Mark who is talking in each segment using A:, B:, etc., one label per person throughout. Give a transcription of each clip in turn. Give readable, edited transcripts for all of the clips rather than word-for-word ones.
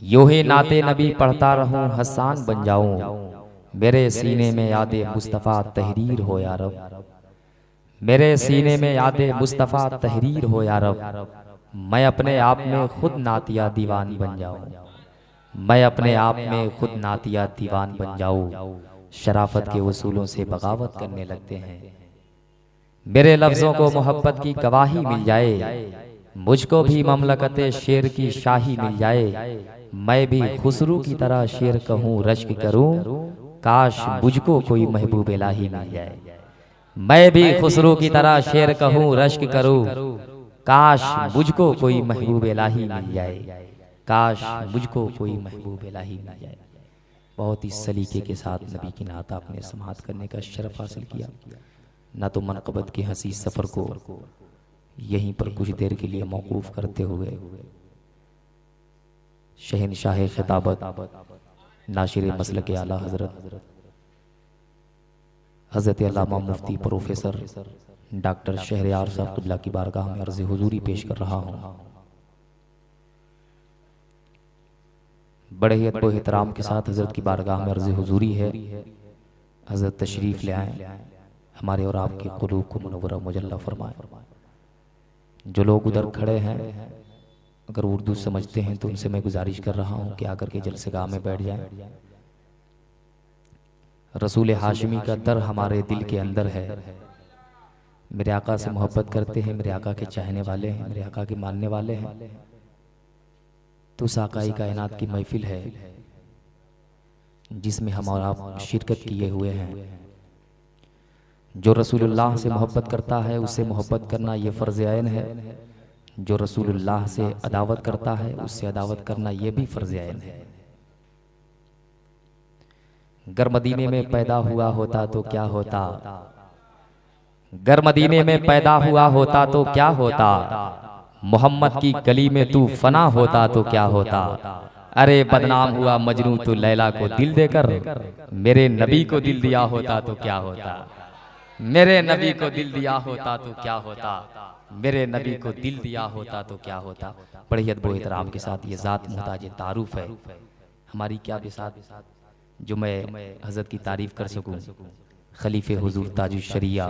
A: यूं ही नाते नबी पढ़ता रहूं हसान बन जाऊं। मेरे सीने में यादे मुस्तफ़ा तहरीर हो या रब। मेरे सीने में यादे मुस्तफ़ा तहरीर हो या रब। मैं अपने आप में खुद नातिया दीवान बन जाऊं। मैं अपने आप में खुद नातिया दीवान बन जाऊं। शराफत के उसूलों से बगावत करने लगते हैं। मेरे लफ्ज़ों को मोहब्बत की गवाही मिल जाए। मुझको भी ममलकते शेर की शाही मिल जाए। मैं भी खुसरू की तरह शेर कहूँ रश्क करूँ। काश मुझको कोई महबूब इलाही मिल जाए। मैं भी खुसरू की तरह शेर कहूँ रश्क करूँ। काश मुझको कोई महबूब इलाही मिल जाए। काश मुझको कोई महबूब इलाही मिल जाए। बहुत ही सलीके के साथ नबी की नात आपने समाअत करने का शरफ हासिल किया। ना तो मनक़बत के हंसी सफ़र को यहीं पर कुछ देर के लिए मौकूफ़ करते हुए शहनशाह खिताबत नाशिर मसलक आला हज़रत हज़रत अल्लामा मुफ्ती प्रोफेसर डॉक्टर शहरयार साहब क़िबला की बारगाह में अर्ज़ हुज़ूरी पेश कर रहा हूँ। बड़े ही अदब व एहतराम के साथ हज़रत की बारगाह में अर्ज़ हुज़ूरी है। हज़रत तशरीफ़ ले आएँ, हमारे और आपके क़ुलूब को मुनव्वरा मुजल्ला फरमाएँ। जो लोग उधर खड़े हैं अगर उर्दू समझते हैं तो उनसे मैं गुजारिश कर रहा हूँ कि आकर के जलसेगाह में बैठ जाएं। रसूल हाशमी का दर हमारे दिल के अंदर है। मेरे आका से मोहब्बत करते हैं, मेरे आका के चाहने वाले हैं, मेरे आका के मानने वाले हैं, तो उस आकाई कायनात की महफिल है जिसमें हम और आप शिरकत किए हुए हैं। जो रसूलुल्लाह से मोहब्बत करता है उससे मोहब्बत करना ये फ़र्ज़ ऐन है। जो रसूलुल्लाह से अदावत करता है उससे अदावत करना ये भी फ़र्ज़ ऐन है। गर मदीने में पैदा हुआ होता तो क्या होता। गर मदीने में पैदा हुआ होता तो क्या होता। मोहम्मद की गली में तू फना होता तो क्या होता। अरे बदनाम हुआ मजनू तो लैला को दिल देकर। मेरे नबी को दिल दिया होता तो क्या होता। मेरे नबी को दिल दिया होता तो क्या होता। मेरे नबी को दिल दिया होता तो क्या होता। बड़े ही अदब एहतराम के साथ ये ज़ात मुहताज तारुफ है। हमारी क्या बिसात जो मैं हज़रत की तारीफ़ कर सकूं। खलीफे हुजूर ताजुश शरिया,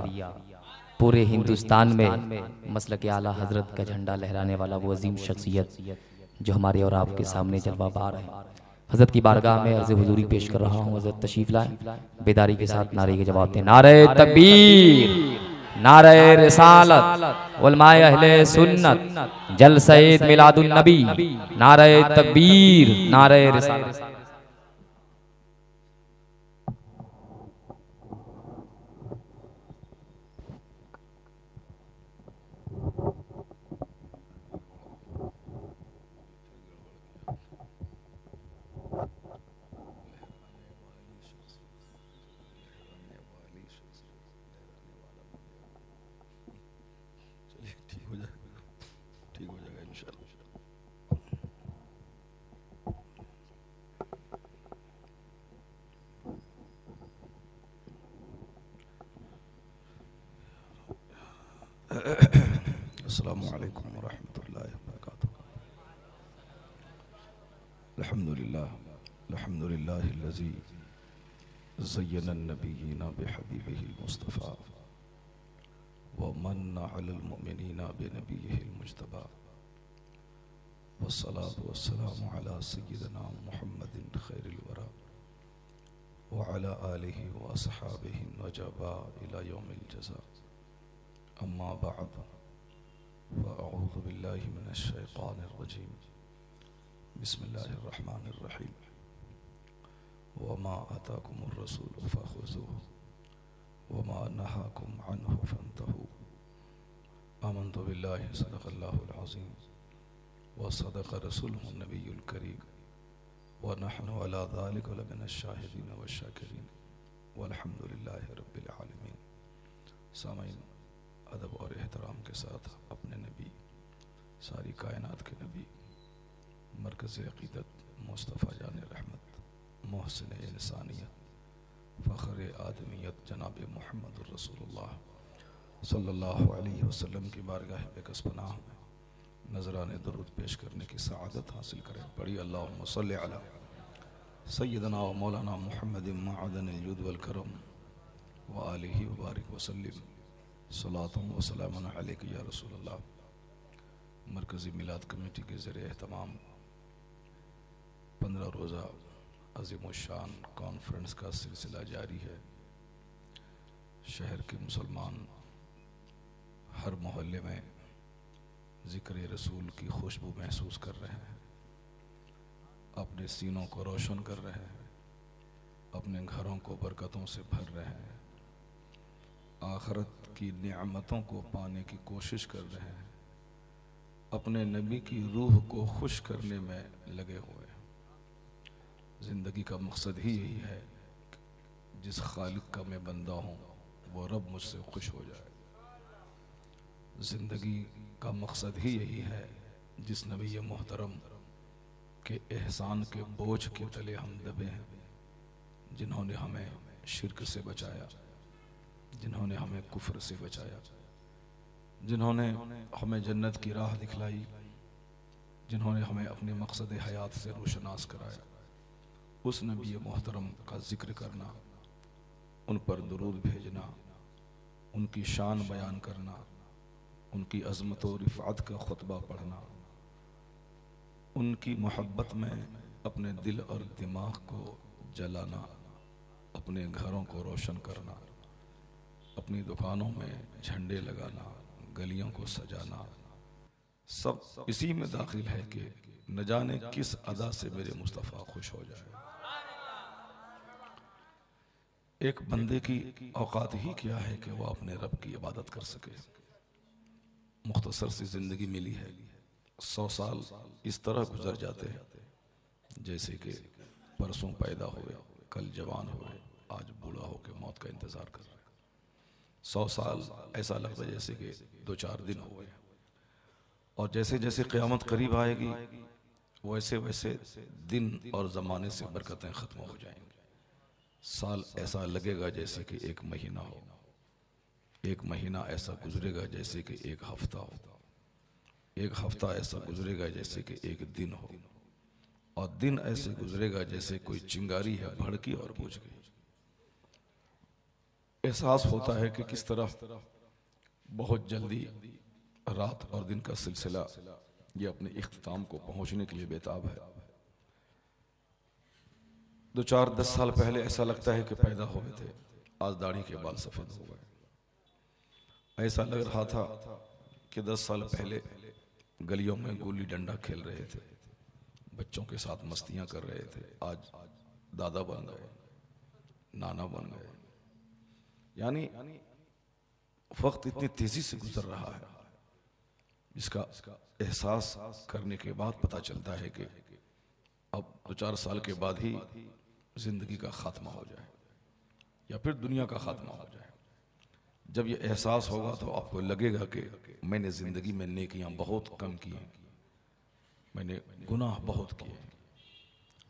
A: पूरे हिंदुस्तान में मसलक आला हज़रत का झंडा लहराने वाला वो अजीम शख्सियत जो हमारे और आपके सामने जलवा बार है। हज़रत की बारगाह में अर्ज़ हुजूरी पेश कर रहा हूँ। हज़रत तशरीफ़ लाए, बेदारी के साथ नारे के जवाब दें। नारे तकबीर, नारे रिसालत, उलमाए अहले सुन्नत, जलसा मिलादुन नबी, नारे तकबीर, नारे रिसालत।
B: अस्सलामु अलैकुम व रहमतुल्लाहि व बरकातुहू। अल्हम्दुलिल्लाह अल्हम्दुलिल्लाहिल्लज़ी ज़य्यना अन्नबिय्यीना बिहबीबिहिल मुस्तफ़ा व मन्ना अलल मुमिनीना बिनबिय्यिहिल मुज्तबा वस्सलातु वस्सलामु अला सय्यिदिना मुहम्मदिन खैरिल वरा व अला आलिहि व अस्हाबिहि नजबा इला यौमिल जज़ा। अम्मा बअद फ़अऊज़ु बिल्लाहि मिनश शैतानिर रजीम। बिस्मिल्लाहिर रहमानिर रहीम। वमा आताकुमुर रसूलु फ़ख़ुज़ूहु वमा नहाकुम अन्हु फ़न्तहू। आमन्तु बिल्लाहि सदक़ल्लाहुल अज़ीम व सदक़ रसूलुहुन नबियुल करीम व नहनु अला ज़ालिका लमिनश शाहिदीन वश्शाकिरीन वल्हम्दुलिल्लाहि रब्बिल आलमीन। सामईन, अदब और एहतराम के साथ अपने नबी, सारी कायनात के नबी, मरकज़ अक़ीदत मुस्तफ़ा जान रहमत, मोहसिन इंसानियत, फ़ख़्र आदमियत जनाब मुहम्मदुर रसूलुल्लाह सल्लल्लाहु अलैहि वसल्लम की बारगाह बेकस पनाह में नजराने दरूद पेश करने की सआदत हासिल करें। पढ़ी अल्लाहुम्मा सल्ली अला सय्यदना व मौलाना मुहम्मद मअदनिल जुद वल करम व आलिहि व बारिक व सल्लिम सलातुन व सलामुन अलैका या रसूलल्लाह। मरकज़ी मिलाद कमेटी के ज़रिए एहतमाम 15 रोज़ा अज़ीमुश्शान कॉन्फ्रेंस का सिलसिला जारी है। शहर के मुसलमान हर मोहल्ले में ज़िक्र रसूल की खुशबू महसूस कर रहे हैं, अपने सीनों को रोशन कर रहे हैं, अपने घरों को बरकतों से भर रहे हैं, आखिरत की नियामतों को पाने की कोशिश कर रहे हैं, अपने नबी की रूह को खुश करने में लगे हुए हैं। ज़िंदगी का मकसद ही यही है, जिस खालिक का मैं बंदा हूँ वो रब मुझसे खुश हो जाए। ज़िंदगी का मकसद ही यही है, जिस नबी मोहतरम के एहसान के बोझ के तले हम दबे हैं, जिन्होंने हमें शिर्क से बचाया, जिन्होंने हमें कुफ्र से बचाया, जिन्होंने हमें जन्नत की राह दिखलाई, जिन्होंने हमें अपने मकसद हयात से रोशनास कराया, उस नबी मोहतरम का जिक्र करना, उन पर दुरूद भेजना, उनकी शान बयान करना, उनकी अज़मत और रिफ़ात का खुतबा पढ़ना, उनकी मोहब्बत में अपने दिल और दिमाग को जलाना, अपने घरों को रोशन करना, अपनी दुकानों में झंडे लगाना, गलियों को सजाना, सब इसी में दाखिल है कि न जाने किस अदा से मेरे मुस्तफ़ा खुश हो जाए। एक बंदे की औकात ही क्या है कि वह अपने रब की इबादत कर सके। मुख्तसर सी ज़िंदगी मिली है, 100 साल इस तरह गुजर जाते हैं जैसे कि परसों पैदा हुए, कल जवान हुए, आज बूढ़ा होकर मौत का इंतज़ार कर रहे हैं। 100 साल ऐसा लगता है जैसे कि 2-4 दिन हुए, और जैसे जैसे क़यामत करीब आएगी वैसे वैसे दिन और ज़माने से बरकतें ख़त्म हो जाएंगी। साल ऐसा लगेगा जैसे कि एक महीना हो, एक महीना ऐसा गुजरेगा जैसे कि एक हफ्ता हो, एक हफ्ता ऐसा गुजरेगा जैसे कि एक दिन हो, और दिन ऐसे गुजरेगा जैसे कोई चिंगारी है भड़की और बुझ गई। एहसास होता है कि किस तरह बहुत जल्दी रात और दिन का सिलसिला ये अपने इख्तिताम को पहुंचने के लिए बेताब है। 2-4-10 साल पहले ऐसा लगता है कि पैदा हुए थे, आज दाढ़ी के बाल सफ़ेद हो गए। ऐसा लग रहा था कि 10 साल पहले गलियों में गुल्ली डंडा खेल रहे थे, बच्चों के साथ मस्तियां कर रहे थे, आज दादा बन गए, नाना बन गए। यानी वक्त इतनी तेजी से गुजर रहा है, जिसका एहसास करने के बाद पता चलता है कि अब 2-4 साल के बाद ही जिंदगी का खात्मा हो जाए या फिर दुनिया का खात्मा हो जाए। जब ये एहसास होगा तो आपको लगेगा कि मैंने ज़िंदगी में नेकियां बहुत कम की हैं, मैंने गुनाह बहुत किए।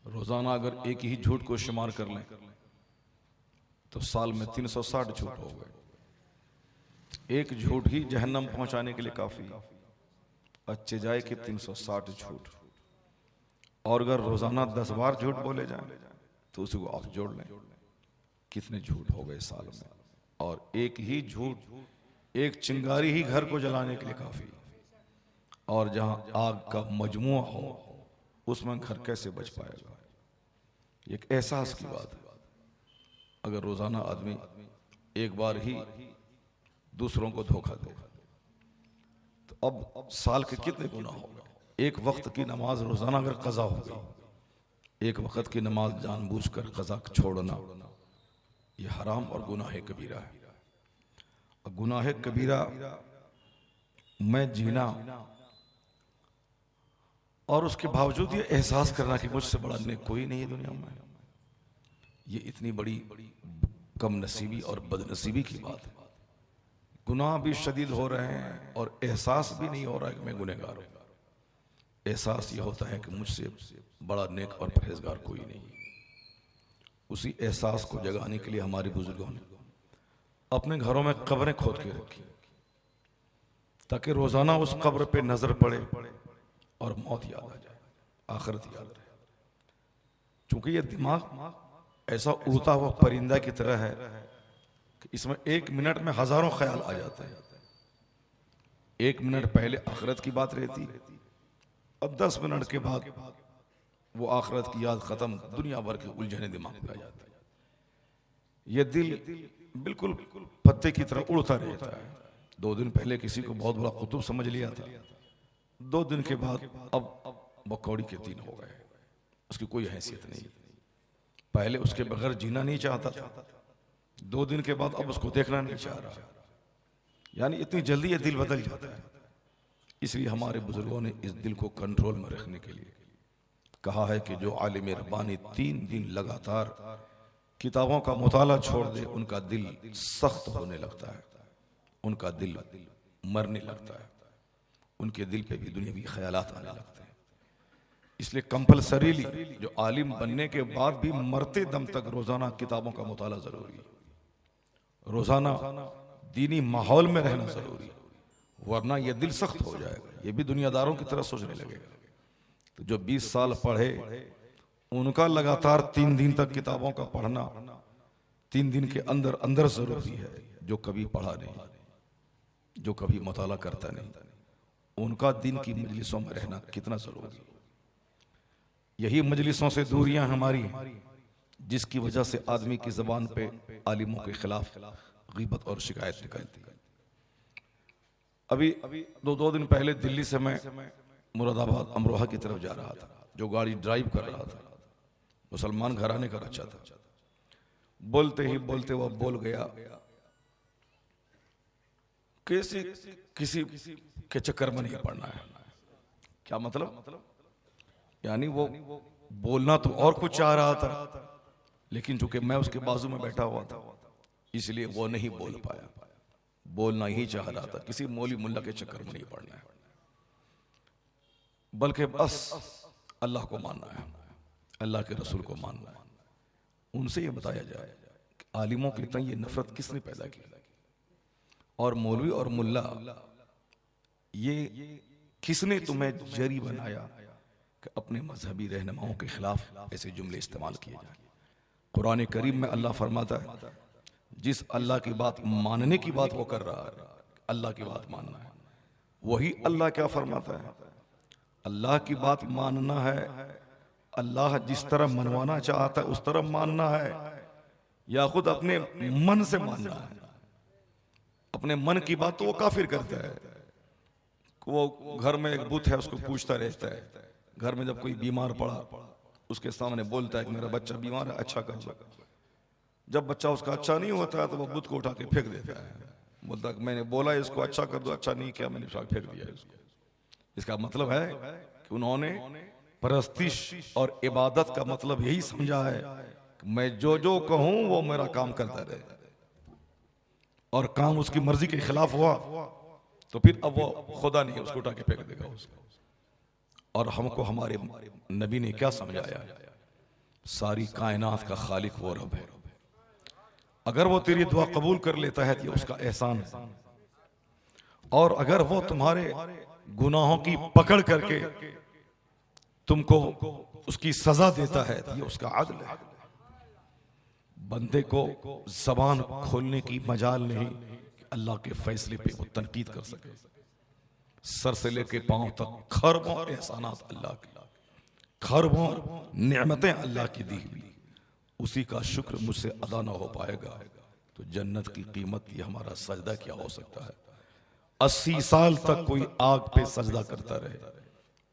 B: रोज़ाना अगर एक ही झूठ को शुमार कर लें तो साल में 360 झूठ हो गए। एक झूठ ही जहन्नम पहुंचाने के लिए काफ़ी, अच्छे जाए कि 360 झूठ। और अगर रोज़ाना 10 बार झूठ बोले जाए तो उसी को आप जोड़ लें, कितने झूठ हो गए साल में। और एक ही झूठ, एक चिंगारी ही घर को जलाने के लिए काफ़ी। और जहां आग का मजमुआ हो उसमें घर कैसे बच पाएगा? ये एक एहसास की बात है। अगर रोज़ाना आदमी एक बार ही दूसरों को धोखा दे तो अब साल के कितने गुनाह हो गए। एक वक्त की नमाज रोज़ाना अगर कज़ा हो गई, एक वक्त की नमाज जानबूझकर कज़ा छोड़ना, ये हराम और गुनाह कबीरा है। और गुनाह कबीरा में जीना और उसके बावजूद ये एहसास करना कि मुझसे बड़ा नेक कोई नहीं है दुनिया में, ये इतनी बड़ी कम नसीबी और बदनसीबी की बात है। गुनाह भी शदीद हो रहे हैं और एहसास भी नहीं हो रहा है कि मैं गुनहगार हूं। एहसास ये होता है कि मुझसे बड़ा नेक और परहेजगार कोई नहीं। उसी एहसास को जगाने के लिए हमारे बुजुर्गों ने अपने घरों में कब्रें खोद के रखी। ताकि रोजाना उस कब्र पे नजर पड़े और मौत याद आ जाए, आखिरत याद रहे। चूंकि ये दिमाग ऐसा उड़ता हुआ परिंदा की तरह है कि इसमें 1 मिनट में हजारों ख्याल आ जाते हैं। 1 मिनट पहले आखिरत की बात रहती और 10 मिनट के बाद वो आखिरत की याद खत्म, दुनिया भर के उलझने दिमाग में आ जाते हैं। ये दिल बिल्कुल पत्ते की तरह उड़ता रहता है। 2 दिन पहले किसी को बहुत बड़ा कुतुब समझ लिया था, 2 दिन के बाद अब बकौड़ी के 3 हो गए, उसकी कोई हैसियत नहीं। पहले उसके बगैर जीना नहीं चाहता था, 2 दिन के बाद अब उसको देखना नहीं चाह रहा। यानी इतनी जल्दी ये दिल बदल जाता है। इसलिए हमारे बुजुर्गों ने इस दिल को कंट्रोल में रखने के लिए कहा है कि जो आलिम रब्बानी 3 दिन लगातार किताबों का मुताला छोड़ दे, उनका दिल सख्त होने लगता है, उनका दिल मरने लगता है, उनके दिल पे भी दुनियावी ख्यालात आने लगते हैं। इसलिए कंपलसरीली जो आलिम बनने के बाद भी मरते दम तक रोजाना किताबों का मुताला जरूरी, रोजाना दीनी माहौल में रहना जरूरी, वरना यह दिल सख्त हो जाएगा, ये भी दुनियादारों की तरह सोचने लगेगा। तो जो 20 साल पढ़े उनका लगातार 3 दिन तक किताबों का पढ़ना 3 दिन के अंदर अंदर जरूरी है। जो कभी पढ़ा नहीं, जो कभी मुताला करता नहीं, उनका दिन की मजलिसों में रहना कितना जरूरी। यही मजलिसों से दूरियां हमारी, जिसकी वजह से आदमी की जबान पे आलिमों के खिलाफ गीबत और शिकायत निकलती है। अभी 2 दिन पहले दिल्ली से मैं मुरादाबाद अमरोहा की तरफ जा रहा था। जो गाड़ी ड्राइव कर रहा था मुसलमान घराने का बच्चा था। बोलते ही बोलते वह बोल गया, किसी के चक्कर में नहीं पड़ना है। क्या मतलब? यानी वो बोलना तो और कुछ चाह रहा था, लेकिन चूंकि मैं उसके बाजू में बैठा हुआ था इसलिए वो नहीं बोल पाया। बोलना ही चाह रहा था, किसी मौली मुल्ला के चक्कर में नहीं पड़ना है, बल्कि बस अल्लाह को मानना है, अल्लाह के रसूल को मानना है। उनसे ये बताया जाए कि आलिमों की इतनी ये नफरत किसने पैदा की, और मौलवी और मुल्ला ये किसने तुम्हें जरी बनाया कि अपने मजहबी रहनुमाओं के खिलाफ ऐसे जुमले इस्तेमाल किए जाए। कुरान करीम में अल्लाह फरमाता है, जिस अल्लाह की बात मानने की बात वो कर रहा है, अल्लाह की बात मानना है, वही अल्लाह क्या फरमाता है, अल्लाह की बात मानना है। अल्लाह जिस तरह मनवाना चाहता है उस तरह मानना है, या खुद अपने मन से मानना है। अपने मन की बात तो वो काफिर करता है। वो घर में एक बुत है, उसको पूछता रहता है। घर में जब कोई बीमार पड़ा उसके सामने बोलता है कि मेरा बच्चा बीमार है, अच्छा कर दो। जब बच्चा उसका अच्छा नहीं होता है तो वो बुत को उठा के फेंक देता है। बोलता है मैंने बोला इसको अच्छा कर दो, अच्छा नहीं किया, मैंने फेंक दिया इसको। इसका मतलब है कि उन्होंने परस्तिश और इबादत का मतलब यही समझा है कि मैं जो कहूं वो मेरा काम करता रहे, और काम उसकी मर्जी के खिलाफ हुआ तो फिर अब वो खुदा नहीं, उसको उठा के फेंक देगा उसको। और हमको हमारे नबी ने क्या समझाया, सारी कायनात का खालिक वो रब है। अगर वो तेरी दुआ कबूल कर लेता है तो उसका एहसान है, और अगर वो तुम्हारे गुनाहों की पकड़ करके तुमको उसकी सजा देता है तो ये उसका अदल है। बंदे को जबान खोलने की मजाल नहीं कि अल्लाह के फैसले पे वो तनकीद कर सके। सर से लेके पांव तक खरबों एहसानात अल्लाह के, खरबों नेमतें अल्लाह की दी हुई, उसी का शुक्र मुझसे अदा ना हो पाएगा तो जन्नत की कीमत ये हमारा सजदा क्या हो सकता है। 80 साल तक कोई आग पे सजदा करता रहे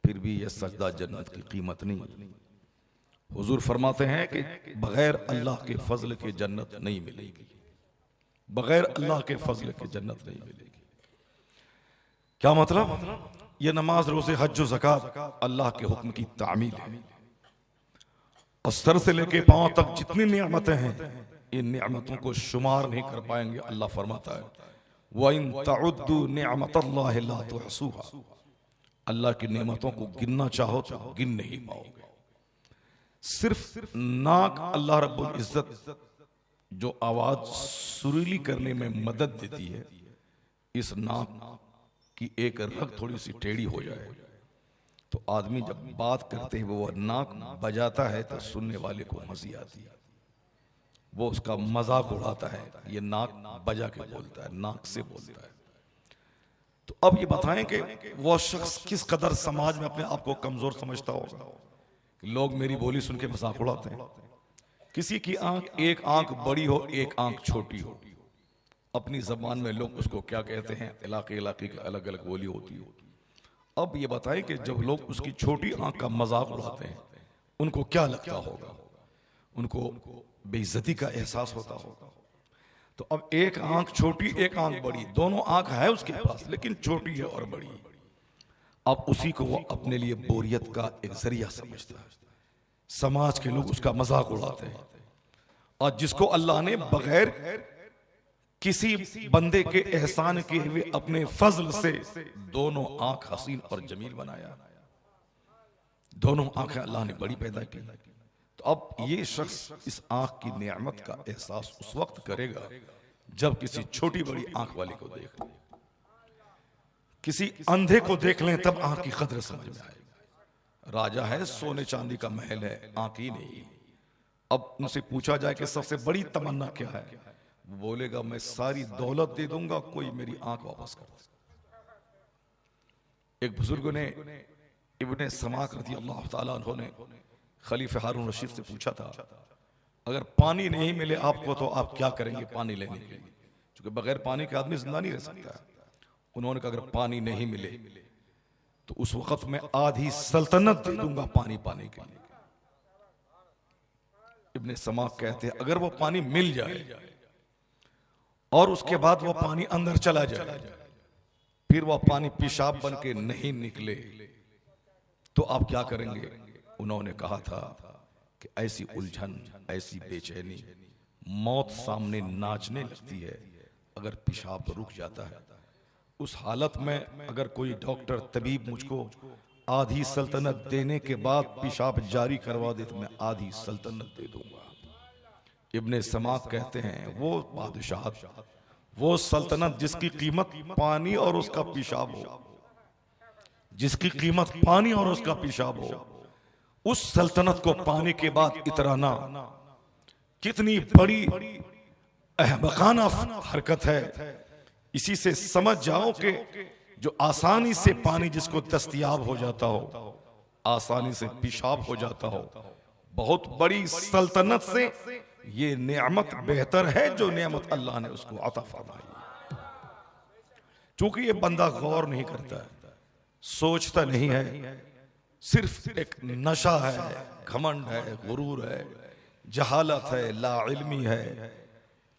B: फिर भी यह सजदा जन्नत की कीमत नहीं। हुजूर फरमाते हैं कि बगैर अल्लाह के फजल के जन्नत नहीं मिलेगी, बगैर अल्लाह के फजल के जन्नत नहीं मिलेगी। क्या मतलब? ये नमाज, रोजे, हज और ज़कात अल्लाह के हुक्म की तामील है, और सर से लेके पांव तक जितनी नियामतें हैं इन नियामतों को शुमार नहीं कर पाएंगे। अल्लाह फरमाता है वइन तउद्दू निअमतल्लाहि ला तुहसूहा, अल्लाह की नेमतों को गिनना चाहो तो गिन नहीं पाओगे। सिर्फ नाक अल्लाह रब्बुल इज्जत जो आवाज सुरीली करने में मदद देती है, इस नाक कि एक रग थोड़ी सी टेढ़ी हो जाए, तो आदमी जब बात करते हैं वो नाक बजाता है तो सुनने वाले को हंसी आती है, वो उसका मजाक उड़ाता है, ये नाक बजा के बोलता है, नाक से बोलता है। तो अब ये बताएं कि वो शख्स किस कदर समाज में अपने आप को कमजोर समझता होगा। लोग मेरी बोली सुन के मजाक उड़ाते हैं। किसी की आंख, एक आंख बड़ी हो एक आंख छोटी हो, अपनी जबान में लोग उसको क्या कहते हैं, इलाके इलाके की अलग अलग बोली होती है। अब ये बताएं कि जब लोग उसकी छोटी आंख का मजाक उड़ाते हैं उनको क्या लगता होगा, उनको बेइज्जती का एहसास होता होगा। तो अब एक आंख छोटी एक आंख बड़ी, दोनों आंख है उसके पास लेकिन छोटी है और बड़ी। अब उसी को वो अपने लिए बोरियत का एक जरिया समझता है, समाज के लोग उसका मजाक उड़ाते हैं। और जिसको अल्लाह ने बगैर किसी बंदे के एहसान किए हुए अपने फजल से दोनों आंख हसीन और जमील बनाया, दोनों आंखें अल्लाह ने बड़ी पैदा की। तो अब ये शख्स इस आंख की नेमत का एहसास उस वक्त करेगा जब किसी छोटी बड़ी आंख वाले को देख ले, किसी अंधे को देख लें तब आंख की कदर समझ में आएगी। राजा है, सोने चांदी का महल है, आंख ही नहीं। अब उनसे पूछा जाए कि सबसे बड़ी तमन्ना क्या है, वो बोलेगा मैं सारी दौलत दे दूंगा, कोई मेरी आंख वापस कर दे। एक बुजुर्ग ने इब्ने समाक रज़ी अल्लाह ताला अन्हु ने खलीफा हारून रशीद से पूछा था, अगर पानी नहीं मिले आपको तो आप क्या करेंगे पानी लेने के लिए, क्योंकि बगैर पानी के आदमी जिंदा नहीं रह सकता। उन्होंने कहा अगर पानी नहीं मिले तो उस वक्त मैं आधी सल्तनत दे दूंगा पानी पाने के लिए। इब्ने समाक कहते हैं अगर वो पानी मिल जाए और उसके बाद वो पानी अंदर चला जाए, फिर वो पानी पेशाब बन के नहीं निकले तो आप क्या करेंगे। उन्होंने कहा था कि ऐसी उलझन, ऐसी बेचैनी, मौत सामने नाचने लगती है अगर पेशाब रुक जाता है। उस हालत में अगर कोई डॉक्टर तबीब मुझको आधी सल्तनत देने के बाद पेशाब जारी करवा दे तो मैं आधी सल्तनत दे दूंगा। इब्ने समाक कहते हैं वो बादशाह, वो सल्तनत जिसकी कीमत पानी और उसका पेशाब हो, जिसकी कीमत पानी और उसका पेशाब हो, उस सल्तनत को पाने के बाद इतराना कितनी बड़ी अहमकाना हरकत है। इसी से समझ जाओ कि जो आसानी से पानी जिसको दस्तयाब हो जाता हो, आसानी से पेशाब हो जाता हो, बहुत बड़ी सल्तनत से ये नेमत बेहतर है जो नेमत अल्लाह ने उसको अता फरमाई। चूंकि ये बंदा गौर नहीं करता है, सोचता नहीं है, सिर्फ एक नशा है, घमंड है, गुरूर है, जहालत है, लाइल्मी है,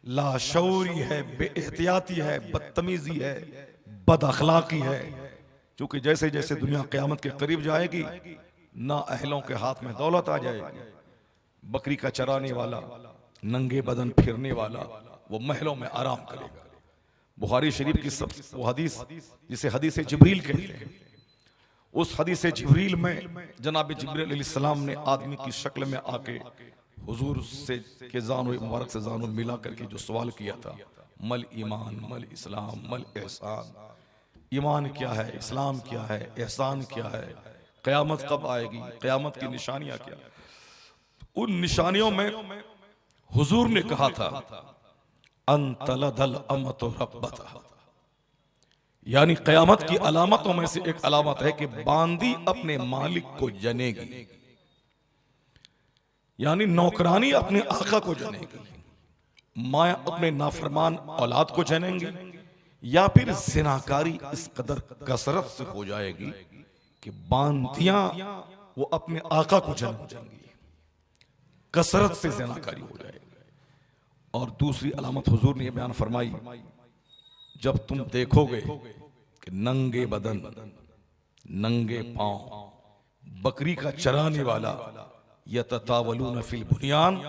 B: लाशऊरी है, बेएहतियाती है, बदतमीजी है, बदअखलाकी है। क्योंकि जैसे जैसे दुनिया क़यामत के करीब जाएगी, ना अहलों के हाथ में दौलत आ जाएगी, बकरी का चराने वाला, नंगे बदन फिरने वाला वो महलों में आराम करेगा। बुखारी शरीफ की सब वो हदीस जिसे हदीस जिब्रील कहते हैं, उस हदीस जिब्रील में जनाब जिब्रील अलैहिस्सलाम ने आदमी की शक्ल में आके हुजूर से के जानो मुबारक से जानो मिला करके जो सवाल किया था, मल ईमान मल इस्लाम मल एहसान, ईमान क्या है, इस्लाम क्या है, एहसान क्या है, क़यामत कब आएगी, क़यामत की निशानियां क्या। उन निशानियों में हुजूर ने कहा था अंतलदल अमतु रब्बतहा, यानी क़यामत की अलामतों में से एक अलामत है कि बांदी अपने मालिक को जनेगी, यानी नौकरानी अपने आका को जनेगी, माँ अपने नाफरमान औलाद को जनेंगी, या फिर जिनाकारी इस कदर कसरत से हो जाएगी कि बांदियां वो अपने आका को जन्म देंगी, कसरत से जिनाकारी हो जाएगी। और दूसरी अलामत हुजूर ने बयान फरमाई, जब तुम देखोगे कि नंगे बदन, नंगे पांव, बकरी का चराने वाला यततावलून फिल बुनियान,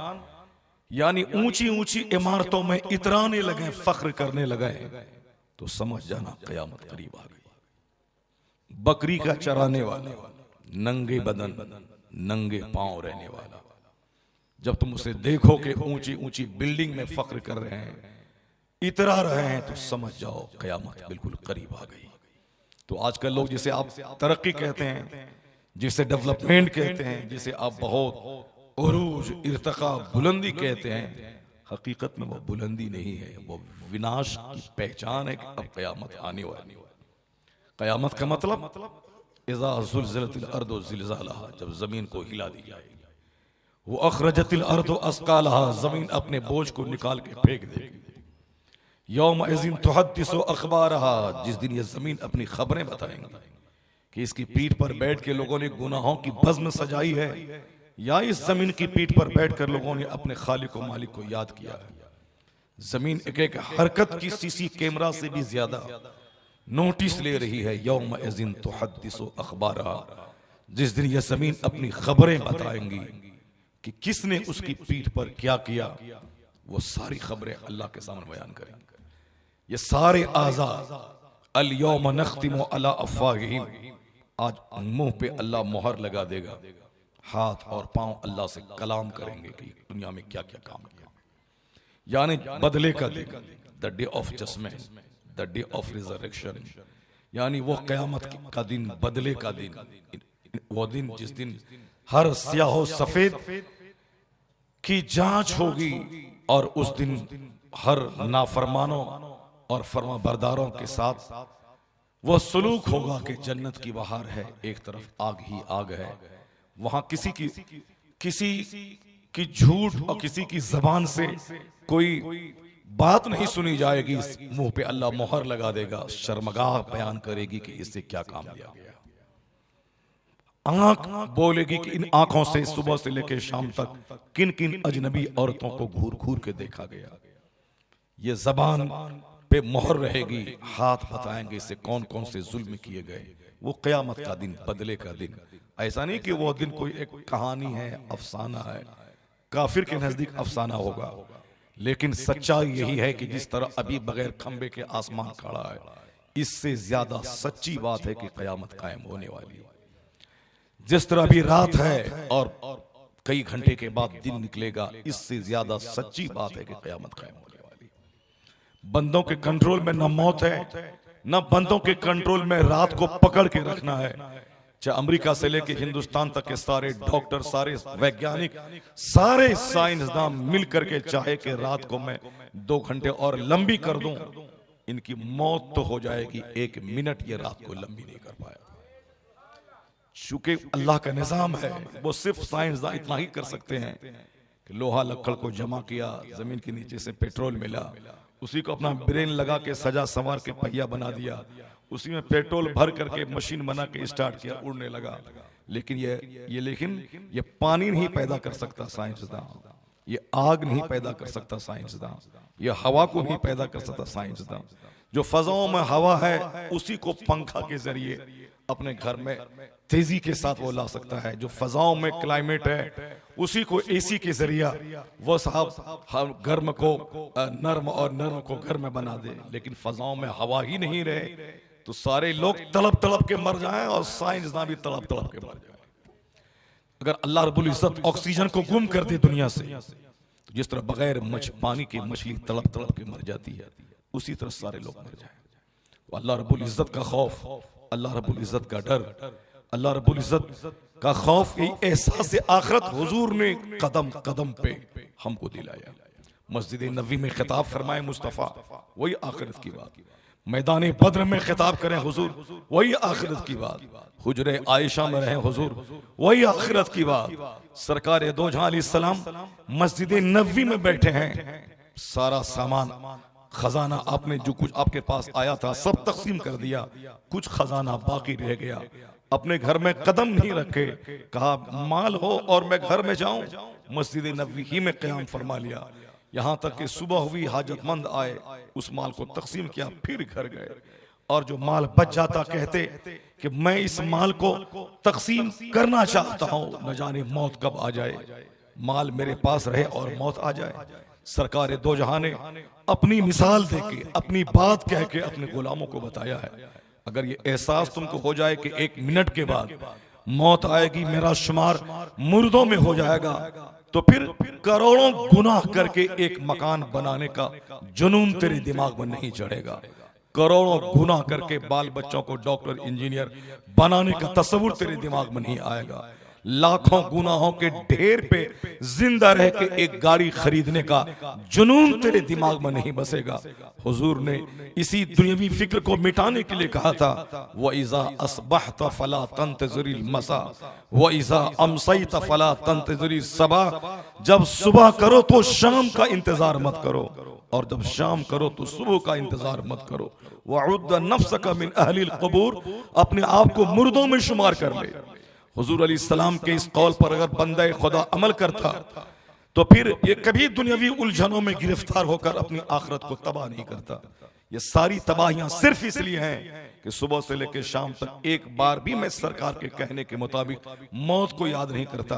B: यानी ऊंची ऊंची इमारतों में इतराने लगे, फख्र करने लगे, तो समझ जाना क़यामत करीब आ गई। बकरी का चराने वाला, नंगे बदन, नंगे पांव रहने वाला, जब तुम उसे देखो कि ऊंची ऊंची बिल्डिंग में फख्र कर रहे हैं, इतरा रहे हैं, तो समझ जाओ क़यामत बिल्कुल करीब आ गई। तो आजकल लोग जिसे आप तरक्की कहते हैं, जिसे डेवलपमेंट कहते हैं, जिसे आप बहुत उरूज इर्तिका बुलंदी कहते हैं, हकीकत में वो बुलंदी नहीं है, वो विनाश की पहचान है कि अब कयामत आने वाली है। कयामत का मतलब इज़ा ज़ुलज़िलतिल अर्दु ज़िलज़ालहा, जब जमीन को हिला दी जाएगी। वो अखरजतिल अर्दु अस्कालहा, जमीन अपने बोझ को निकाल के फेंक देगी। यौम इज़िन तुहद्दिसु अखबारहा, जिस दिन ये जमीन अपनी खबरें बताएंगी कि इसकी पीठ पर बैठ के लोगों ने गुनाहों की बज़्म सजाई है, या इस जमीन की पीठ पर बैठकर लोगों ने अपने खालिक व मालिक को याद किया है। जमीन एक एक हरकत की सीसी कैमरा से भी ज्यादा नोटिस ले रही है। यौम इज़िन तुहद्दिसु अखबारहा, जिस दिन यह जमीन अपनी खबरें बताएंगी कि किसने उसकी पीठ पर क्या किया, वो सारी खबरें अल्लाह के सामने बयान करेंगे। ये सारे आज़ा अल यौम नख्तिमु अला अफ़वाहिहिम, आज मुंह पे अल्लाह मोहर लगा देगा, हाथ और पांव अल्लाह से कलाम करेंगे कि दुनिया में क्या क्या काम किया। यानी बदले का दिन, the day of judgement, the day of resurrection, यानी वो कयामत का दिन, बदले का दिन, वो दिन जिस दिन हर स्याहो सफेद की जांच होगी, और उस दिन हर नाफरमानों और फरमा बरदारों के साथ वो सलूक होगा कि जन्नत की बहार है, एक तरफ आग ही आग है। वहां किसी की झूठ और किसी की जबान से कोई बात नहीं सुनी जाएगी। मुंह पे अल्लाह मोहर लगा देगा, शर्मगाह बयान करेगी कि इससे क्या काम लिया गया। आंख बोलेगी कि इन आंखों से सुबह से लेकर शाम तक किन किन अजनबी औरतों को घूर घूर के देखा गया। ये जबान पे मोहर रहेगी, हाथ बताएंगे इससे कौन कौन से जुल्म किए गए। वो कयामत का दिन, बदले का दिन। ऐसा नहीं कि वो दिन कोई एक कहानी है, अफसाना है, काफिर के नजदीक अफसाना होगा, लेकिन सच्चाई यही है कि जिस तरह अभी बगैर खंबे के आसमान खड़ा है, इससे ज्यादा सच्ची बात है कि कयामत कायम होने वाली है। जिस तरह अभी रात है और कई घंटे के बाद दिन निकलेगा, इससे ज्यादा सच्ची बात है कि कयामत कायम होने वाली है। बंदों के कंट्रोल में न मौत है, न बंदों के कंट्रोल में रात को पकड़ के रखना है। चाहे अमेरिका से लेके हिंदुस्तान तक के सारे डॉक्टर, सारे वैज्ञानिक, सारे साइंसदान मिल करके चाहे कि रात को मैं 2 घंटे और लंबी कर दूं, इनकी मौत तो हो जाएगी, 1 मिनट ये रात को लंबी नहीं कर पाया। चूंकि अल्लाह का निजाम है, वो सिर्फ साइंसदान इतना ही कर सकते हैं कि लोहा लक्कड़ को जमा किया, जमीन के नीचे से पेट्रोल मिला, उसी को अपना ब्रेन लगा के सजा संवार के पहिया बना दिया, उसी में पेट्रोल भर करके मशीन बना के स्टार्ट किया, उड़ने लगा। लेकिन ये पानी नहीं पैदा कर सकता साइंसदान, ये आग नहीं पैदा कर सकता साइंसदान, ये हवा को नहीं पैदा कर सकता साइंसदान। जो फजाओं में हवा है उसी को पंखा के जरिए अपने घर में तेजी के साथ वो ला सकता है। जो फजाओं में क्लाइमेट है उसी को एसी के जरिया वो साहब हम गर्म को नर्म और नर्म को गर्म बना दे। लेकिन फजाओं में हवा ही नहीं रहे तो सारे लोग तड़प तड़प के मर जाएं और साइंसदान भी तड़प तड़प के मर जाएं। अगर अल्लाह रब्बुल इज्जत ऑक्सीजन को गुम कर दे दुनिया से, तो जिस तरह बगैर पानी की मछली तड़प तड़प के मर जाती है, उसी तरह सारे लोग मर जाएं। तो अल्लाह रब्बुल इज्जत का खौफ, अल्लाह रब्बुल इज्जत का डर, अल्लाह रब्बुल इज्जत का खौफ, यही एहसास आखिरत हुजूर ने कदम कदम पे हमको दिलाया। मस्जिद नबवी में खिताब फरमाए मुस्तफ़ा, वही आखिरत की बात। मैदान बद्र में खिताब करें हुजूर, वही आखिरत की बात। हुजरे आयशा में रहें हुजूर, वही आखिरत की बात। सरकार दो जहां अलैहिस्सलाम मस्जिद नबवी में बैठे हैं, सारा सामान खजाना आपने जो कुछ आपके पास आया था सब तकसीम कर दिया, कुछ खजाना बाकी रह गया। अपने घर में कदम नहीं रखे, कहा माल हो और मैं घर में जाऊं, मस्जिद नबवी ही में क़याम फरमा लिया। यहां तक कि सुबह हुई, हाजतमंद आए, उस माल को तकसीम किया, फिर घर गए। और जो माल बच जाता कहते कि मैं इस माल को तकसीम करना चाहता हूं, न जाने मौत कब आ जाए, माल मेरे पास रहे और मौत आ जाए। सरकार दो जहां ने अपनी मिसाल देके, अपनी बात कह के अपने गुलामों को बताया है। अगर ये एहसास तुमको हो जाए कि 1 मिनट के बाद मौत आएगी, मेरा शुमार मुर्दों में हो जाएगा, तो फिर करोड़ों गुनाह करके एक मकान बनाने का जुनून तेरे दिमाग में नहीं चढ़ेगा। करोड़ों गुनाह करके बाल बच्चों को डॉक्टर इंजीनियर बनाने का तस्वुर तेरे दिमाग में नहीं आएगा। लाखों गुनाहों के ढेर पे जिंदा रह के एक गाड़ी खरीदने का जुनून तेरे दिमाग में नहीं बसेगा। हुजूर ने इसी दुनियावी फिक्र को मिटाने के लिए कहा था, व इज़ा अस्बहत फला तंतज़िरिल मसा व इज़ा अमसैत फला तंतज़िरिस सबा। जब सुबह करो तो शाम का इंतजार मत करो, और जब शाम करो तो सुबह का इंतजार मत करो। वउद्द नफ्सका मिन अहलिल क़ुबूर, अपने आप को मुर्दों में शुमार कर ले। हुजूर अलैहिस्सलाम के इस कौल पर अगर बंदा खुदा अमल करता तो फिर ये कभी दुनियावी उलझनों में गिरफ्तार होकर अपनी आखिरत को तबाह नहीं करता। ये सारी तबाहियां सिर्फ इसलिए हैं कि सुबह से लेकर शाम तक एक बार भी मैं सरकार के कहने के मुताबिक मौत को याद नहीं करता।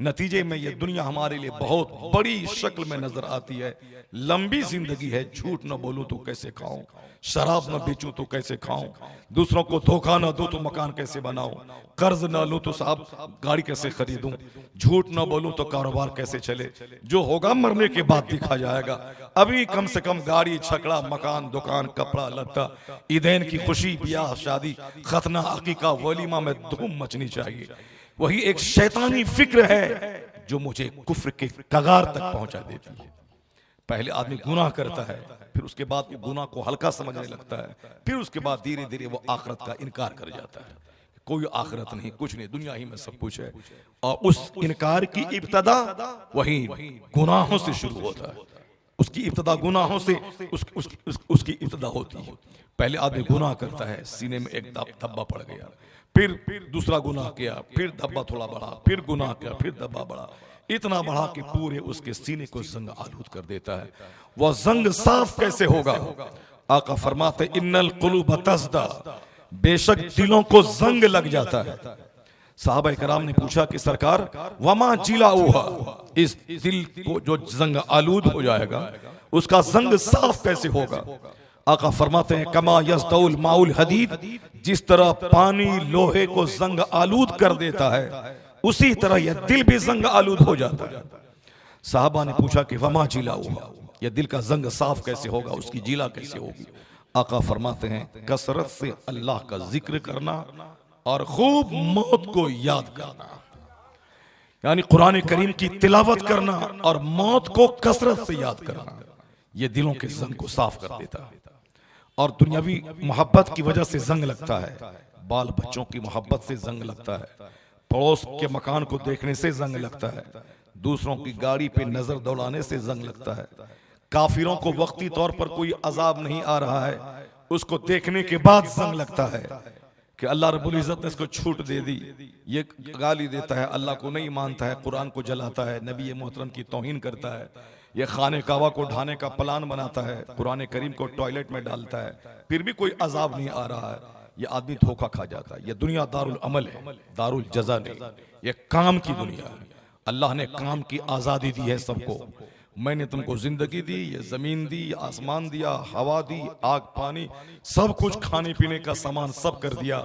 B: नतीजे में ये दुनिया हमारे लिए बहुत बड़ी शक्ल में नजर आती है। लंबी जिंदगी है, झूठ न बोलूं तो कैसे खाऊं, शराब न बेचूं तो कैसे खाऊं, दूसरों को धोखा न दूं तो मकान कैसे बनाऊं, कर्ज न लूं तो साहब गाड़ी कैसे खरीदूं, झूठ न बोलूं तो कारोबार कैसे चले। जो होगा मरने के बाद दिखा जाएगा। अभी कम से कम गाड़ी, छकड़ा, मकान, दुकान, कपड़ा लत्ता, ईदैन की खुशी, ब्याह, शादी, खतना, अकीका, वलीमा में धूम मचनी चाहिए। वही एक शैतानी फिक्र है जो मुझे कुफ्र के कगार तक पहुंचा देती है। पहले आदमी गुनाह करता है, फिर उसके बाद वो गुनाह को हल्का समझने लगता है, फिर उसके बाद धीरे धीरे वो आखिरत का इनकार कर जाता है। कोई आखिरत नहीं, कुछ नहीं, दुनिया ही में सब कुछ है। और उस इनकार की इब्तदा वही गुनाहों से शुरू होता है। उसकी इब्तदा गुनाहों से उसकी इब्तदा होती है। पहले आदमी गुनाह करता है, सीने में एक धब्बा पड़ गया, फिर दूसरा गुनाह किया, फिर धब्बा थोड़ा बढ़ा, फिर गुनाह किया, फिर धब्बा बढ़ा, इतना बढ़ा कि पूरे उसके सीने को जंग आलूद कर देता है। वह जंग साफ कैसे होगा? आका फरमाते इन्नल कुलूब तज़दा, बेशक दिलों को जंग लग जाता है। साहबा कराम ने पूछा कि सरकार वमा जिलाऊहा, इस दिल को जो जंग आलूद हो जाएगा उसका जंग साफ कैसे होगा? आका फरमाते हैं कमा यस्दउल माउल हदीद, जिस तरह पानी लोहे को जंग आलूद कर देता है उसी तरह यह दिल भी जंग आलूद हो जाता है। साहबा ने पूछा कि वमा जिलाऊहा, यह दिल का जंग साफ कैसे होगा, उसकी जिला कैसे होगी? आका फरमाते हैं कसरत से अल्लाह का जिक्र करना और खूब मौत को याद करना, यानी कुरान करीम की तिलावत करना और मौत को कसरत से याद करना, यह दिलों के जंग को साफ कर देता है। और दुनियावी मोहब्बत की वजह से जंग लगता है, बाल बच्चों की मोहब्बत से जंग लगता है, पड़ोस के मकान को देखने से जंग लगता है, दूसरों की गाड़ी पे नजर दौड़ाने से जंग लगता है, काफिरों को वक्ती तौर पर कोई अजाब नहीं आ रहा है उसको देखने के बाद जंग लगता है कि अल्लाह रब्बुल इज्जत ने इसको छूट दे दी, ये गाली देता है, अल्लाह को नहीं मानता है, कुरान को जलाता है, नबी मोहतरम की तौहीन करता है, ये खाने काबा को ढाने का प्लान बनाता है, कुरान करीम को टॉयलेट में डालता है, फिर भी कोई अजाब नहीं आ रहा है, ये आदमी धोखा खा जाता है। ये दुनिया दारुल अमल है, दारुल जजा नहीं, ये काम की दुनिया है। अल्लाह ने काम की आजादी दी है सबको। मैंने तुमको जिंदगी दी, ये जमीन दी, आसमान दिया, हवा दी, आग पानी, सब कुछ खाने पीने का सामान सब कर दिया।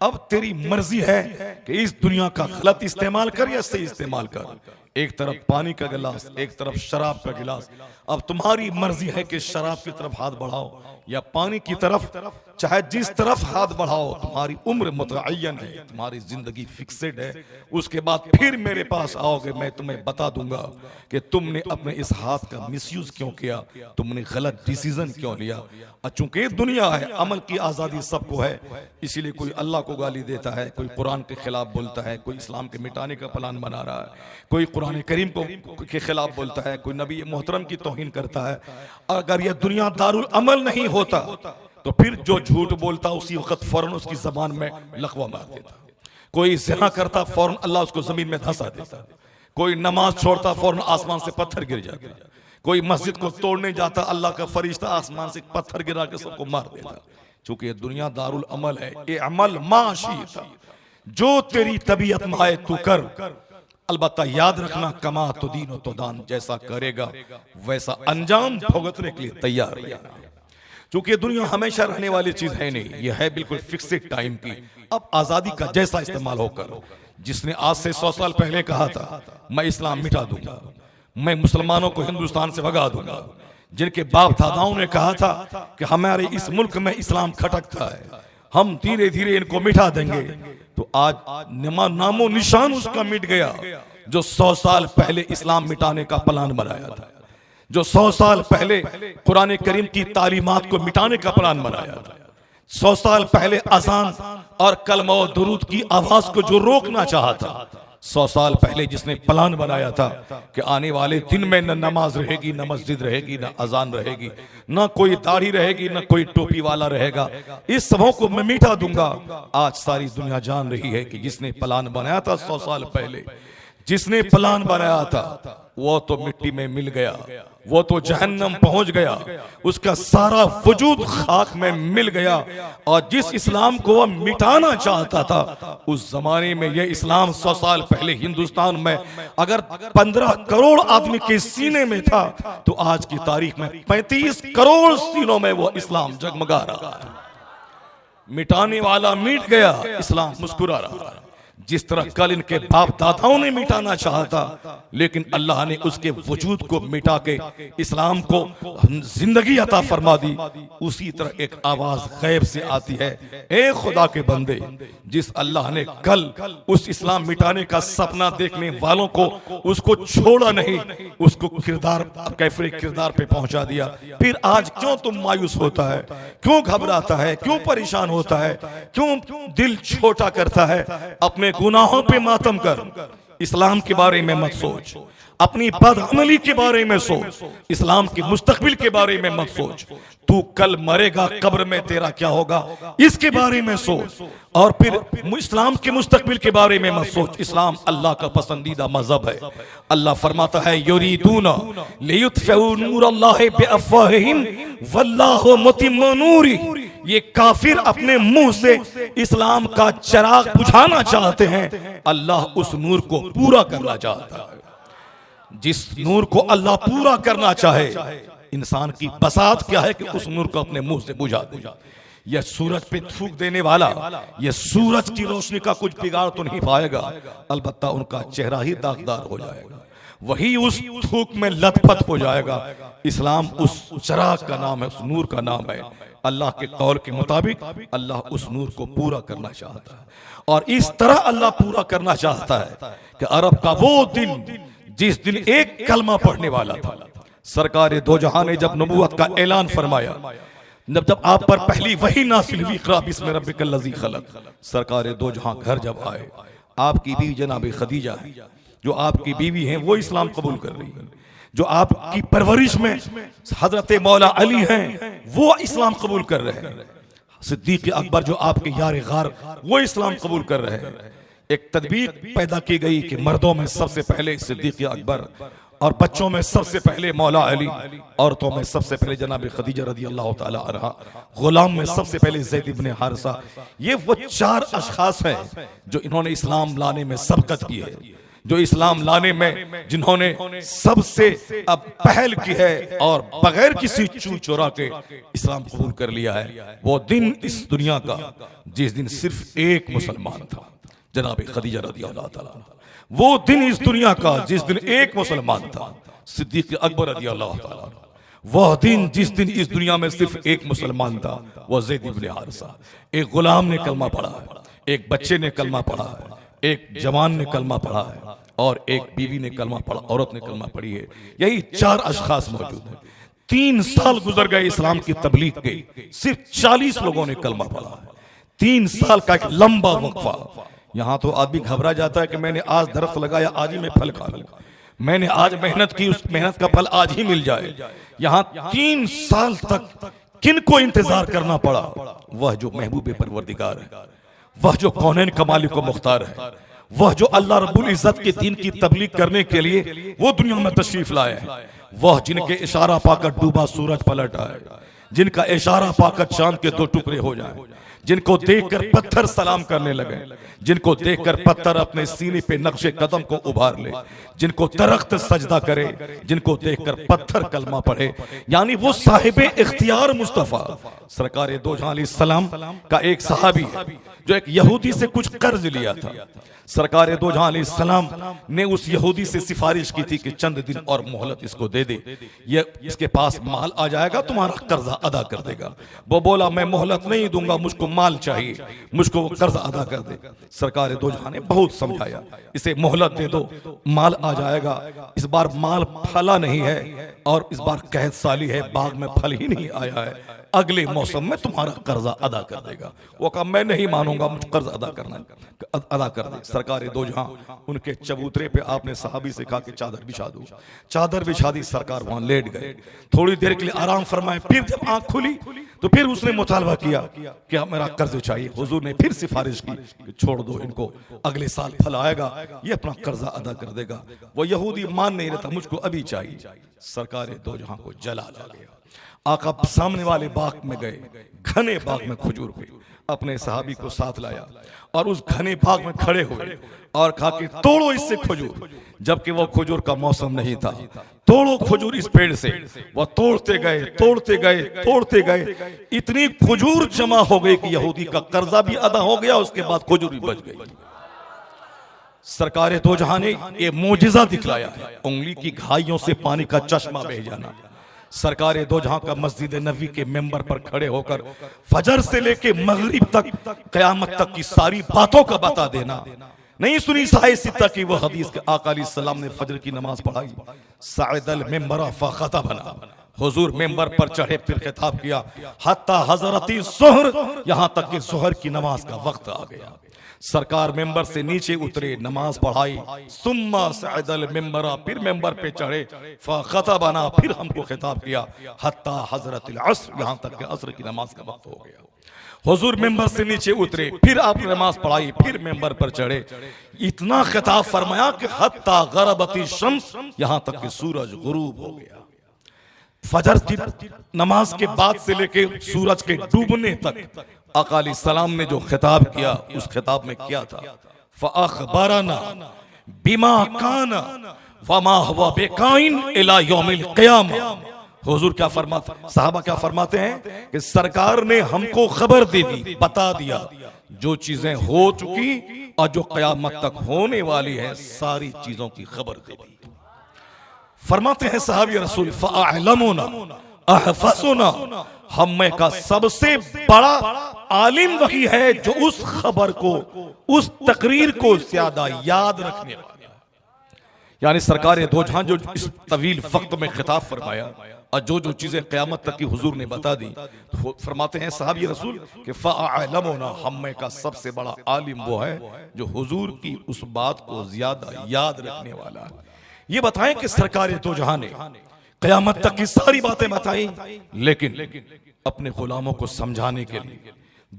B: अब तेरी मर्जी है कि इस दुनिया का गलत इस्तेमाल कर या सही इस्तेमाल कर। एक तरफ पानी का गिलास, एक तरफ शराब का गिलास। अब तुम्हारी मर्जी है कि शराब की तरफ हाथ बढ़ाओ या पानी की तरफ, चाहे जिस तरफ हाथ बढ़ाओ, तुम्हारी उम्र मुतअय्यन है, तुम्हारी जिंदगी फिक्सेड है। उसके बाद फिर मेरे पास आओगे, मैं तुम्हें बता दूंगा कि तुमने अपने इस हाथ का मिसयूज क्यों किया, तुमने गलत डिसीजन क्यों लिया। चूंकि दुनिया है, अमल की आजादी सबको है, इसीलिए कोई अल्लाह को गाली देता है, कोई कुरान के खिलाफ बोलता है, कोई इस्लाम के मिटाने का प्लान बना रहा है, कोई कुरान करीम को के खिलाफ बोलता है, कोई नबी मोहतरम की तौहीन करता है। अगर यह दुनिया दारुल अमल नहीं होता तो फिर जो झूठ बोलता उसी वक्त फौरन उसकी जबान में लकवा मार देता, कोई ज़िना करता फौरन अल्लाह उसको जमीन में धंसा देता, कोई नमाज छोड़ता फौरन आसमान से पत्थर गिर जाता, कोई मस्जिद को तोड़ने जाता अल्लाह का फरिश्ता आसमान से पत्थर गिरा के सबको मार देता। चूंकि ये दुनिया दारुल अमल है, ये अमल माशी था, जो तेरी तबीयत में आए तू कर, अलबत्ता याद रखना कमा तो दीन तो दान, जैसा करेगा वैसा अंजाम भुगतने के लिए तैयार रहना। चूंकि दुनिया हमेशा रहने वाली चीज है नहीं, यह है बिल्कुल फिक्सेड टाइम की। अब आजादी का जैसा इस्तेमाल होकर, जिसने आज से 100 साल पहले कहा था मैं इस्लाम मिटा दूंगा, मैं मुसलमानों को हिंदुस्तान से भगा दूंगा, जिनके बाप दादाओं ने कहा था कि हमारे इस मुल्क में इस्लाम खटकता है, हम धीरे धीरे इनको मिटा देंगे, तो आज नामो निशान उसका मिट गया। जो 100 साल पहले इस्लाम मिटाने का प्लान बनाया था, जो 100 साल पहले कुरान करीम की तालीमात को मिटाने का प्लान बनाया था, 100 साल पहले अजान और कलमा और दुरूद की आवाज को जो रोकना चाहा था, 100 साल पहले जिसने प्लान बनाया था कि आने वाले दिन में न नमाज रहेगी, न मस्जिद रहेगी, न अजान रहेगी, न कोई दाढ़ी रहेगी, न कोई टोपी वाला रहेगा, इस सबों को मैं मिटा दूंगा। आज सारी दुनिया जान रही है कि जिसने प्लान बनाया था 100 साल पहले, जिसने प्लान बनाया था, वो तो मिट्टी में मिल गया, वो तो जहन्नम पहुंच गया, उसका सारा वजूद खाक में मिल गया। और जिस इस्लाम को वह मिटाना चाहता था, उस जमाने में यह इस्लाम 100 साल पहले हिंदुस्तान में अगर 15 करोड़ आदमी के सीने में था, तो आज की तारीख में 35 करोड़ सीनों में वो इस्लाम जगमगा रहा है। मिटाने वाला मिट गया, इस्लाम मुस्कुरा रहा है। जिस तरह कल इनके बाप दादाओं ने मिटाना चाहा था, लेकिन अल्लाह ने उसके वजूद को मिटा के इस्लाम को जिंदगी अता फरमा दी, उसी तरह एक आवाज गैब से आती है, ए खुदा के बंदे, जिस अल्लाह ने कल उस इस्लाम मिटाने का सपना देखने वालों को उसको छोड़ा नहीं, उसको कैफरे किरदार पे पहुंचा दिया, फिर आज क्यों तुम मायूस होता है, क्यों घबराता है, क्यों परेशान होता है, क्यों दिल छोटा करता है? अपने गुनाहों पे मातम कर, इस्लाम के बारे में मत सोच, अपनी बदअमली के बारे में सोच, इस्लाम के मुस्तकबिल के बारे में मत सोच। तू कल मरेगा, कब्र में तेरा क्या होगा, इसके बारे में सोच, और फिर इस्लाम के मुस्तकबिल के बारे में मत सोच। इस्लाम अल्लाह का पसंदीदा मजहब है। अल्लाह फरमाता है, युरीदूना लियुत्फिउ नूरल्लाहि बिअफ़वाहिहिम वल्लाहु मुतिम्मु नूरी। ये काफिर अपने मुंह से इस्लाम का चिराग बुझाना चाहते हैं, अल्लाह उस नूर को पूरा करना चाहता है। जिस नूर को अल्लाह पूरा करना चाहे, इंसान की बसात क्या है कि उस नूर को अपने मुंह से बुझा दे। यह सूरज पे थूक देने वाला, यह सूरज की रोशनी का कुछ बिगाड़ तो नहीं पाएगा, अलबत्ता उनका चेहरा ही दागदार हो जाएगा, वही उस थूक में लथपथ हो जाएगा। इस्लाम उस चिराग का नाम है, उस नूर का नाम है। अल्लाह के कौल के मुताबिक अल्लाह उस नूर को पूरा करना चाहता है, और इस तरह अल्लाह पूरा करना चाहता है कि अरब का वो दिन जिस दिन एक कलमा पढ़ने वाला था, सरकार दो जहां ने जब नबूवत का ऐलान फरमाया, जब आप पर पहली वही नासिल हुई, इक़रा बिस्मि रब्बिकल लज़ी खलक़, सरकार दो जहां घर जब आए, आपकी बीवी जनाब खदीजा है, जो आपकी बीवी हैं वो इस्लाम कबूल कर रही है, जो आपकी परवरिश में हजरत मौला अली हैं वो इस्लाम कबूल कर रहे हैं, सिद्दीक़ अकबर जो आपके यार गार वो इस्लाम कबूल कर रहे हैं। एक तदबीर पैदा की गई कि मर्दों में सबसे पहले सिद्दीक़ अकबर, और बच्चों में सबसे पहले मौला अली, औरतों में सबसे पहले जनाब खदीजा रदी अल्लाह ताला अन्हा, गुलाम में सबसे पहले ज़ैद इब्न हारिसा। ये वो 4 अशख़ास हैं जो इन्होंने इस्लाम लाने में सबकत की है, जो इस्लाम लाने में जिन्होंने सबसे अब पहल की है और बगैर किसी चू चोरा के इस्लाम कबूल कर लिया है। वो दिन इस दुनिया का जिस दिन सिर्फ एक मुसलमान था, जनाब खदीजा रज़ी अल्लाह ताला अन्हा। वो दिन इस दुनिया का जिस दिन एक मुसलमान था, सिद्दीक़ अकबर रज़ी अल्लाह ताला अन्हा। वह दिन जिस दिन इस दुनिया में सिर्फ एक मुसलमान था, वह ज़ैद इब्न हारिसा। एक गुलाम ने कलमा पढ़ा है, एक बच्चे ने कलमा पढ़ा है, एक जवान ने कलमा पढ़ा है, और एक बीवी ने कलमा पढ़ा, औरत ने कलमा पढ़ी है। यही 4 अशख़ास मौजूद हैं। 3 साल गुजर गए इस्लाम की तबलीग के, सिर्फ 40 लोगों ने कलमा पढ़ा है। 3 साल का एक लंबा वक्फा। यहाँ तो आदमी घबरा जाता है कि मैंने आज दरख्त लगाया, आज ही मैं फल खा लूं, मैंने आज मेहनत की, उस मेहनत का फल आज ही मिल जाए। यहाँ 3 साल तक किनको इंतजार करना पड़ा? वह जो महबूब परवरदिगार है, वह जो कौनैन का मालिक व मुख्तार है, वह जो अल्लाह रब्बुल इज्जत के दीन की तबलीग करने के लिए वो दुनिया में तशरीफ लाए हैं, वह जिनके इशारा पाकर डूबा सूरज पलट आए, जिनका इशारा पाकर चांद के 2 टुकड़े हो जाए, जिनको देखकर पत्थर सलाम करने लगे, जिनको देखकर पत्थर अपने सीने पे नक्शे कदम को उभार ले, जिनको दरख्त सजदा करे, जिनको देखकर पत्थर कलमा पढ़े। यानी वो साहिब इख्तियार मुस्तफ़ा सरकार दो जहां अलैहिस्सलाम का एक सहाबी है जो एक यहूदी से कुछ कर्ज लिया था। सरकार दो जहां अलैहिस्सलाम ने उस यहूदी से सिफारिश की थी कि चंद दिन और मोहलत इसको दे दे, ये इसके पास माल आ जाएगा, तुम्हारा कर्जा अदा कर देगा। वो बोला मैं मोहलत नहीं दूंगा, मुझको माल चाहिए, मुझको वो कर्जा अदा कर दे। सरकार दो जहां ने बहुत समझाया, इसे मोहलत दे दो, माल आ जाएगा। इस बार माल फला नहीं है और इस बार कहत साली है, बाग में फल ही नहीं आया है, अगले मौसम में तुम्हारा कर्जा अदा कर देगा। वो कहा मैं नहीं मानूंगा, मुझे कर्ज अदा करना अदा कर दे। सरकार दो जहां उनके चबूतरे पे आपने सहाबी से कहा कि चादर बिछा दो, चादर बिछा दी, सरकार वहां लेट गए, थोड़ी देर के लिए आराम फरमाए। फिर जब आंख खुली तो फिर उसने मुतालबा किया कि मेरा कर्ज चाहिए। हुजूर ने फिर सिफारिश की कि छोड़ दो इनको, अगले साल फल आएगा, ये अपना कर्जा अदा कर देगा। वो यहूदी मान नहीं रहता, मुझको अभी चाहिए। सरकार दो जहां को जलाल आ गया। आका सामने वाले बाग में गए, घने बाग में खजूर पे अपने सहाबी को साथ लाया और उस घने बाग में खड़े हुए और कहा कि तोड़ो इससे खजूर, जबकि वो खजूर का मौसम नहीं था। तोड़ो खजूर इस पेड़ से। वो तोड़ते गए, तोड़ते गए, तोड़ते गए, इतनी खजूर जमा हो गई कि यहूदी का कर्जा भी अदा हो गया, उसके बाद खजूर भी बच गई। सरकार दो जहां ने ये मोजिजा दिखलाया है, उंगली की घाइयों से पानी का चश्मा बह जाना। सरकार दो जहां का मस्जिद नबी के मेंबर पर खड़े होकर फजर से लेके मगरिब तक कयामत तक की सारी बातों का बता देना। नहीं सुनी साए सित्ता की वो हदीस के आका अलैहिस्सलाम ने फजर की नमाज पढ़ाई, साइदल मेंबर फखतबना, हुजूर मेंबर पर चढ़े, फिर खिताब किया हत्ता हजरती ज़ोहर, यहां तक कि ज़ोहर की नमाज का वक्त आ गया। सरकार मेंबर से नीचे उतरे, नमाज पढ़ाई, सुम्मा सअदल मेंबरा, फिर मेंबर पे चढ़े, फखतबना, फिर हमको खिताब किया हत्ता हजरतिल अस्र, यहां तक कि अस्र की नमाज का वक्त हो गया। हुजूर मेंबर से नीचे उतरे, फिर आपने नमाज पढ़ाई, फिर मेंबर पर चढ़े, इतना खिताब फरमाया कि हत्ता गरबती शम्स, यहां तक कि सूरज गुरूब हो गया। फजर की नमाज के बाद से लेके सूरज के डूबने तक आका अलैहिस्सलाम ने जो खिताब किया, उस खिताब में क्या था? फ़अख़बरना बिमा काना वमा हुवा बेकाइन इला यौमिल क़ियामा। हुजूर क्या फरमाते, साहबा क्या फरमाते हैं कि सरकार ने हमको खबर दे दी, बता दिया जो चीजें हो चुकी और जो क़यामत तक होने वाली है, सारी चीजों की खबर दे दी। फरमाते हैं सहाबी रसूल फ़अअलमुना अहफ़ज़ुना, हमें का सबसे बड़ा आलिम वही है जो उस खबर को, उस तकरीर को ज्यादा याद रखने वाला है। यानी सरकार दो जहां जो इस तवील वक्त में खिताब फरमाया और जो जो चीजें क़यामत तक की हुजूर ने बता दी, तो फरमाते हैं सहाबी रसूल कि फ़अअलमुना, हमें का सबसे बड़ा आलिम वो है जो हुजूर की उस बात को ज्यादा याद रखने वाला है। ये बताएं कि सरकार दो जहां ने क़यामत तक की सारी बातें बताई, लेकिन अपने गुलामों को समझाने के लिए,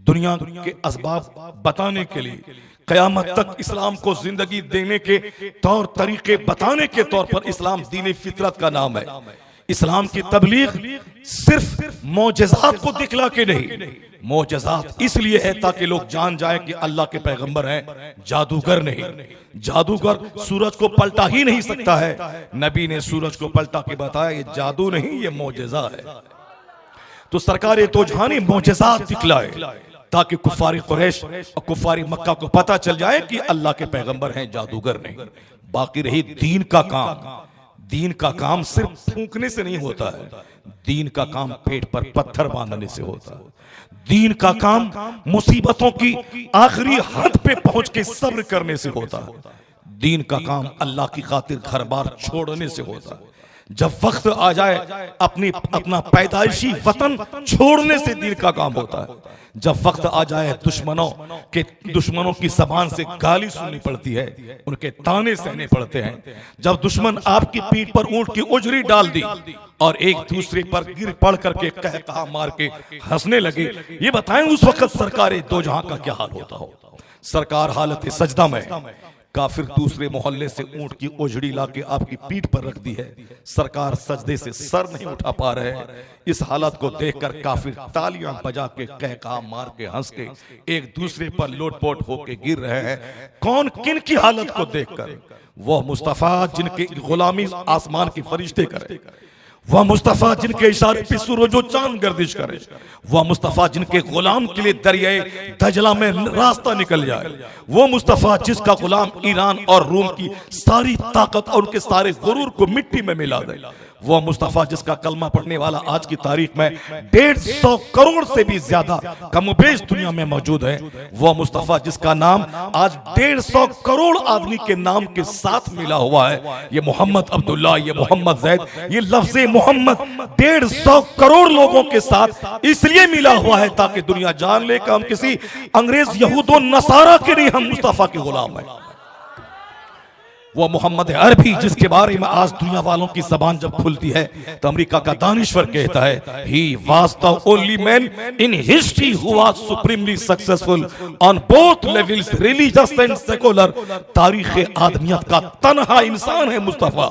B: दुनिया के असबाब बताने के लिए, क़यामत तक इस्लाम को जिंदगी देने के तौर तरीके बताने के तौर पर इस्लाम दीन फितरत का नाम है। इस्लाम की तबलीग सिर्फ मोजज़ात को दिखला के नहीं, मोजज़ात इसलिए है ताकि लोग जान जाए कि अल्लाह के पैगंबर हैं, जादूगर नहीं। जादूगर सूरज को पलटा ही नहीं सकता है, नबी ने सूरज को पलटा के बताया ये जादू नहीं, ये मोजज़ा है। तो सरकार तो जहां ने मोजज़ात दिखलाए ताकि कुफारी कुरैश और कुफारी मक्का को पता चल जाए कि अल्लाह के पैगंबर हैं, जादूगर नहीं। बाकी रही दीन का काम, दीन का काम सिर्फ फूंकने से नहीं होता है, दीन का काम पेट पर पत्थर बांधने से होता है। दीन का काम मुसीबतों की आखिरी हद पे पहुंच के सब्र करने से होता है। दीन का काम अल्लाह की खातिर घर बार छोड़ने से होता है। जब वक्त आ जाए अपना पैदाइशी वतन छोड़ने से दीन का काम होता है। जब वक्त आ जाए दुश्मनों की जबान से गाली सुननी पड़ती है, उनके ताने सहने पड़ते हैं। जब दुश्मन आपकी पीठ पर ऊंट की उजरी डाल दी और एक दूसरे पर गिर पड़ करके कह कहा मार के हंसने लगे, ये बताएं उस वक्त सरकार दो जहां का क्या हाल होता हो। सरकार हालत सजदा में काफिर दूसरे मोहल्ले से ऊंट की ओझड़ी लाके आपकी पीठ पर रख दी है, सरकार सजदे से सर नहीं उठा पा रहे हैं। इस हालत को देखकर काफिर तालियां बजा के कहका मार के हंस के एक दूसरे पर लोटपोट होके गिर रहे हैं। कौन किन की हालत को देखकर? वह मुस्तफा जिनके गुलामी आसमान के फरिश्ते करे, वह मुस्तफा जिनके इशारे पे सूरज और चांद गर्दिश करे, वह मुस्तफा जिनके गुलाम के लिए दरियाए दजला में रास्ता निकल जाए, वो मुस्तफा जिसका गुलाम ईरान और रोम की सारी ताकत और उनके सारे गुरूर को मिट्टी में मिला दे, वो मुस्तफा जिसका कलमा पढ़ने वाला आज की तारीख में 150 करोड़ से भी ज्यादा कमोबेश दुनिया में मौजूद है, वो मुस्तफा जिसका नाम आज 150 करोड़ आदमी के नाम के साथ मिला हुआ है। ये मोहम्मद अब्दुल्ला, ये मोहम्मद जैद, ये लफ्ज़ मोहम्मद 150 करोड़ लोगों के साथ इसलिए मिला हुआ है ताकि दुनिया जान ले कि हम किसी अंग्रेज यहूदो नसारा के नहीं, हम मुस्तफा के गुलाम हैं। वो मोहम्मद अरबी जिसके बारे में आज दुनिया वालों की जबान जब खुलती है तो अमेरिका का दानिश्वर कहता है, he was the only man in history who was supremely successful on both levels, religious and secular। तारीख़ आदमियत का तन्हा इंसान है मुस्तफा,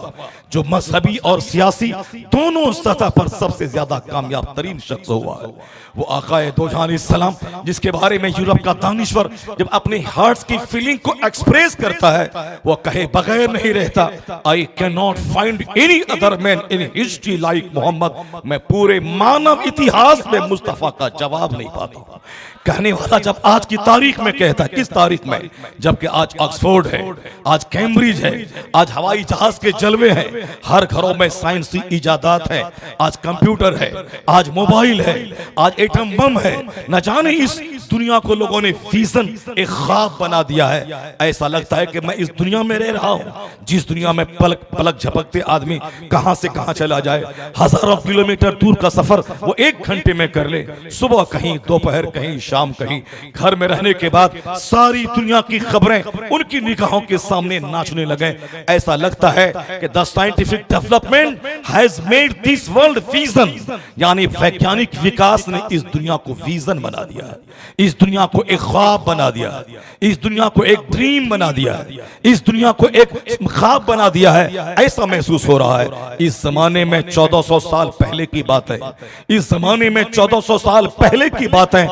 B: जो मजहबी और सियासी दोनों सतह पर सबसे ज्यादा कामयाब तरीन शख्स हुआ है। वो आकाए दो जहां सलाम जिसके बारे में यूरोप का दानिश्वर जब अपने हार्ट्स की फीलिंग को एक्सप्रेस करता है, वो कहे बगैर नहीं रहता, I can not find any other man in history like Muhammad. मैं पूरे मानव इतिहास में मुस्तफा का जवाब नहीं पाता। कहने वाला जब आज की तारीख में कहता है, किस तारीख में? जबकि आज ऑक्सफोर्ड है, आज कैम्ब्रिज है, आज हवाई जहाज के जलवे हैं, हर घरों में साइंसी इजादात है, आज कंप्यूटर है, आज मोबाइल है, आज एटम बम है। न जाने इस दुनिया को लोगों ने विजन, एक ख्वाब बना दिया है। ऐसा लगता है कि मैं इस दुनिया में रह रहा हूं, जिस दुनिया में पलक पलक झपकते आदमी कहां से कहां चला जाए, हजारों किलोमीटर दूर का सफर वो 1 घंटे में कर ले, सुबह कहीं, दोपहर कहीं, शाम कहीं। घर में रहने के बाद सारी दुनिया की खबरें उनकी निगाहों के सामने नाचने लगे। ऐसा लगता है कि the scientific development has made this world vision, यानी वैज्ञानिक विकास ने इस दुनिया को विजन बना दिया है, इस दुनिया को एक ख्वाब बना दिया है, इस दुनिया को एक ड्रीम बना दिया है, इस दुनिया को एक ख्वाब बना दिया है। ऐसा महसूस हो रहा है। इस जमाने में 1400 साल पहले की बात है, इस जमाने में 1400 साल पहले की बात है।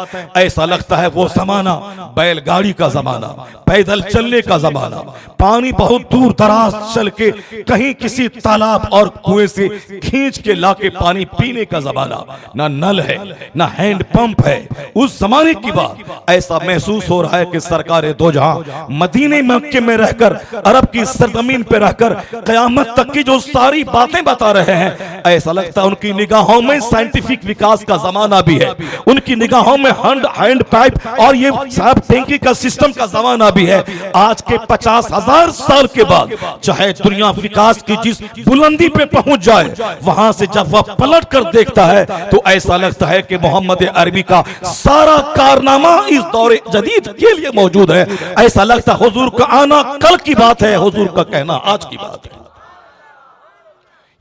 B: ऐसा लगता है वो जमाना बैलगाड़ी का जमाना, पैदल चलने का जमाना, पानी बहुत दूर दराज चल के कहीं किसी तालाब और कुएं से खींच के लाके पानी पीने का जमाना। ना नल है, ना हैंड पंप है। उस जमाने की बात ऐसा महसूस हो रहा है कि सरकार दो जहां मदीने मक्के में रहकर, अरब की सरजमीन पे रहकर कयामत तक की जो सारी बातें बता रहे हैं, ऐसा लगता है उनकी निगाहों में साइंटिफिक विकास का जमाना भी है, उनकी निगाहों में हैंड पाइप और ये साहब टैंकी का सिस्टम का जमाना भी है। आज के 50,000 साल के बाद चाहे दुनिया विकास की जिस बुलंदी पे पहुंच जाए, वहां से जब वह पलट कर देखता है तो ऐसा लगता है कि मोहम्मद अरबी का सारा कारनामा इस दौरे जदीद के लिए मौजूद है। ऐसा लगता है हुजूर का आना कल की बात है, हुजूर का कहना आज की बात है।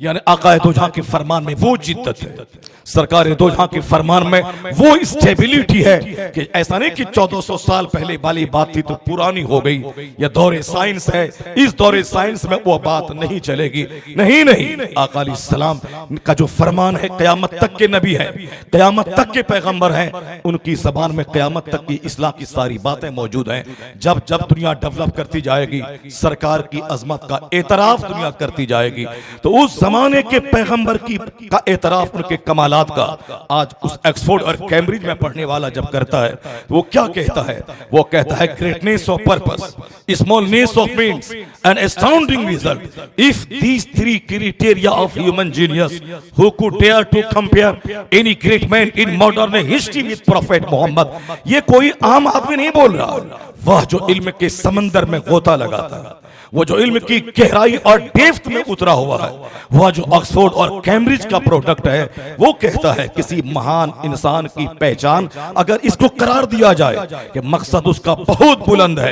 B: यानी आकाए दो जहां के फरमान में वो जिद्दत है, सरकार दो जहां के फरमान में वो स्टेबिलिटी है कि ऐसा नहीं कि 1400 साल पहले वाली बात थी तो पुरानी हो गई। यह दौरे साइंस है, इस दौरे साइंस में वो बात नहीं चलेगी। नहीं नहीं, आका अलैहिस्सलाम का जो फरमान है क़यामत तक के नबी है, क़यामत तक के पैगंबर हैं, उनकी ज़बान में क़यामत तक की इस्लाह की सारी बातें मौजूद हैं। जब जब दुनिया डेवलप करती जाएगी, सरकार की अजमत का एतराफ दुनिया करती जाएगी, तो उस जमाने के पैगंबर की का एतराफ, उनके कमालात का आज उस ऑक्सफोर्ड और कैम्ब्रिज में पढ़ने वाला जब करता है, वो क्या कहता है? वो कहता है greatness of purpose, smallness of means and astounding result. If these 3 criteria of human genius, who could dare to compare any great man in modern history with prophet Muhammad. ये कोई आम आदमी नहीं बोल रहा, वह जो इल्म के समंदर में गोता लगाता है, वो जो इल्म की गहराई और डेप्थ में उतरा हुआ है, वह जो ऑक्सफोर्ड और कैम्ब्रिज का प्रोडक्ट है, वो कहता है किसी महान इंसान की पहचान अगर इसको करार दिया जाए कि मकसद उसका बहुत बुलंद है,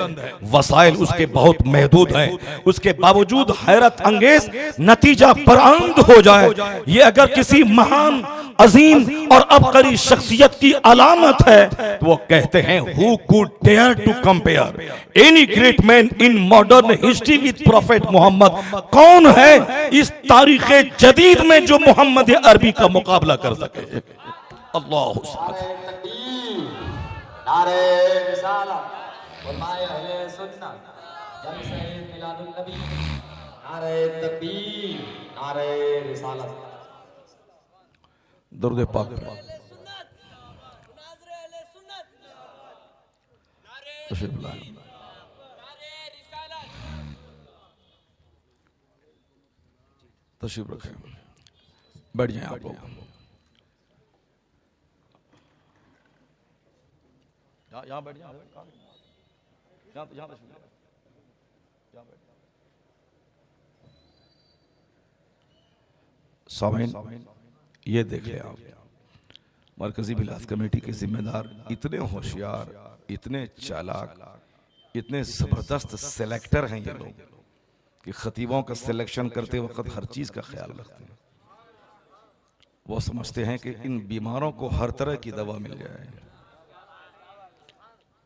B: वसाइल उसके बहुत महदूद हैं, उसके बावजूद हैरत अंगेज नतीजा बरामद हो जाए, ये अगर किसी महान अजीम और अबकरी शख्सियत की अलामत है, तो वो कहते हैं who could dare to compare any great man in modern history with prophet Muhammad. कौन है इस तारीख जदीद में जो मोहम्मद अरबी का मुकाबला कर सके। अल्लाह
C: नारे रिसालत फरमाए अहले सुन्नत जलसे मिलादुन नबी, नारे तकबीर, नारे रिसालत।
B: दरूद पाक तशरीफ रखें, बैठ जाएं आप लोग। यहाँ बैठ जाए, सामीन ये देख ले आप, मरकजी बिलास कमेटी के जिम्मेदार इतने होशियार, इतने चालाक, इतने जबरदस्त सेलेक्टर हैं ये लोग कि खतीबों का सिलेक्शन करते वक्त हर चीज का ख्याल रखते हैं। वो समझते हैं कि इन बीमारों को हर तरह की दवा मिल जाए।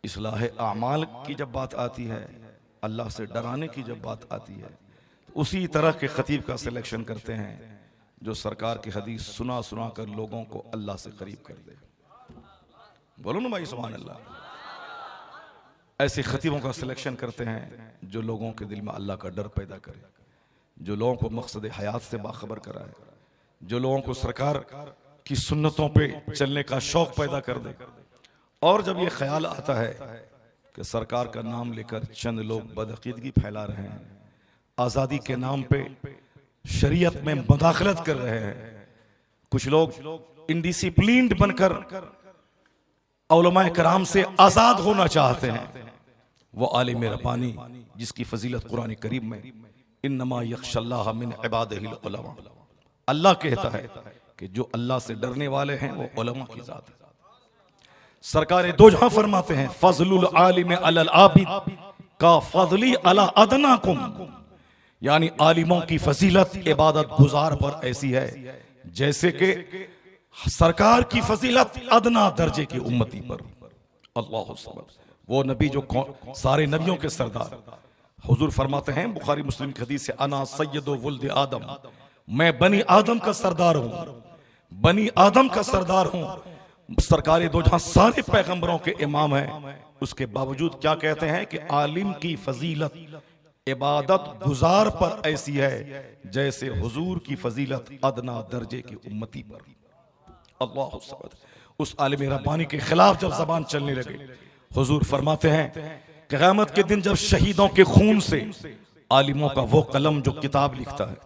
B: इस्लाह आमाल की जब बात आती है, अल्लाह से डराने की जब बात आती है, तो उसी तरह के खतीब का सिलेक्शन करते हैं जो सरकार की हदीस सुना सुना कर लोगों को अल्लाह से करीब कर दे। बोलो ना भाई सुभान अल्लाह। ऐसे खतीबों का सिलेक्शन करते हैं जो लोगों के दिल में अल्लाह का डर पैदा करे, जो लोगों को मकसद हयात से बाखबर कराए, जो लोगों को सरकार की सुन्नतों पे चलने का शौक पैदा कर दे। और जब ये ख्याल आता है कि सरकार का नाम लेकर चंद लोग बदअकीदगी फैला रहे हैं, आज़ादी के नाम पे शरीयत में मुदाखलत कर रहे हैं, कुछ लोग इनडिसिप्लिन्ड बनकर उलमाए कराम से आज़ाद होना चाहते हैं, वो आलिम रब्बानी जिसकी फजीलत कुरान करीम में इन्नमा यख्शल्लाह मिन इबादिहिल उलमा, अल्लाह कहता है कि जो अल्लाह से डरने वाले हैं वो उलमा की जात है। सरकार दो जहां फरमाते हैं फजलुल आलिम अलल आबिद का फजली अला अदनाकुम, यानी आलिमों की फजीलत इबादत गुजार पर ऐसी है जैसे कि सरकार की फजीलत अदना दर्जे की उम्मती पर। अल्लाह अकबर। वो नबी जो सारे नबियों के सरदार, हुजूर फरमाते हैं बुखारी मुस्लिम की हदीस से, अना सय्यदु वुल्द आदम, मैं बनी आदम का सरदार हूं, बनी आदम का सरदार हूं। सरकार दो जहां सारे पैगंबरों के इमाम हैं, उसके बावजूद क्या कहते हैं कि आलिम की फजीलत इबादत गुजार पर ऐसी है जैसे हुजूर की फजीलत अदना दर्जे की उम्मती पर। अल्लाह अकबर। उस आलिम रब्बानी के खिलाफ जब जबान चलने लगे, हुजूर फरमाते हैं कि क़यामत के दिन जब शहीदों के खून से आलिमों का वो कलम जो किताब लिखता है,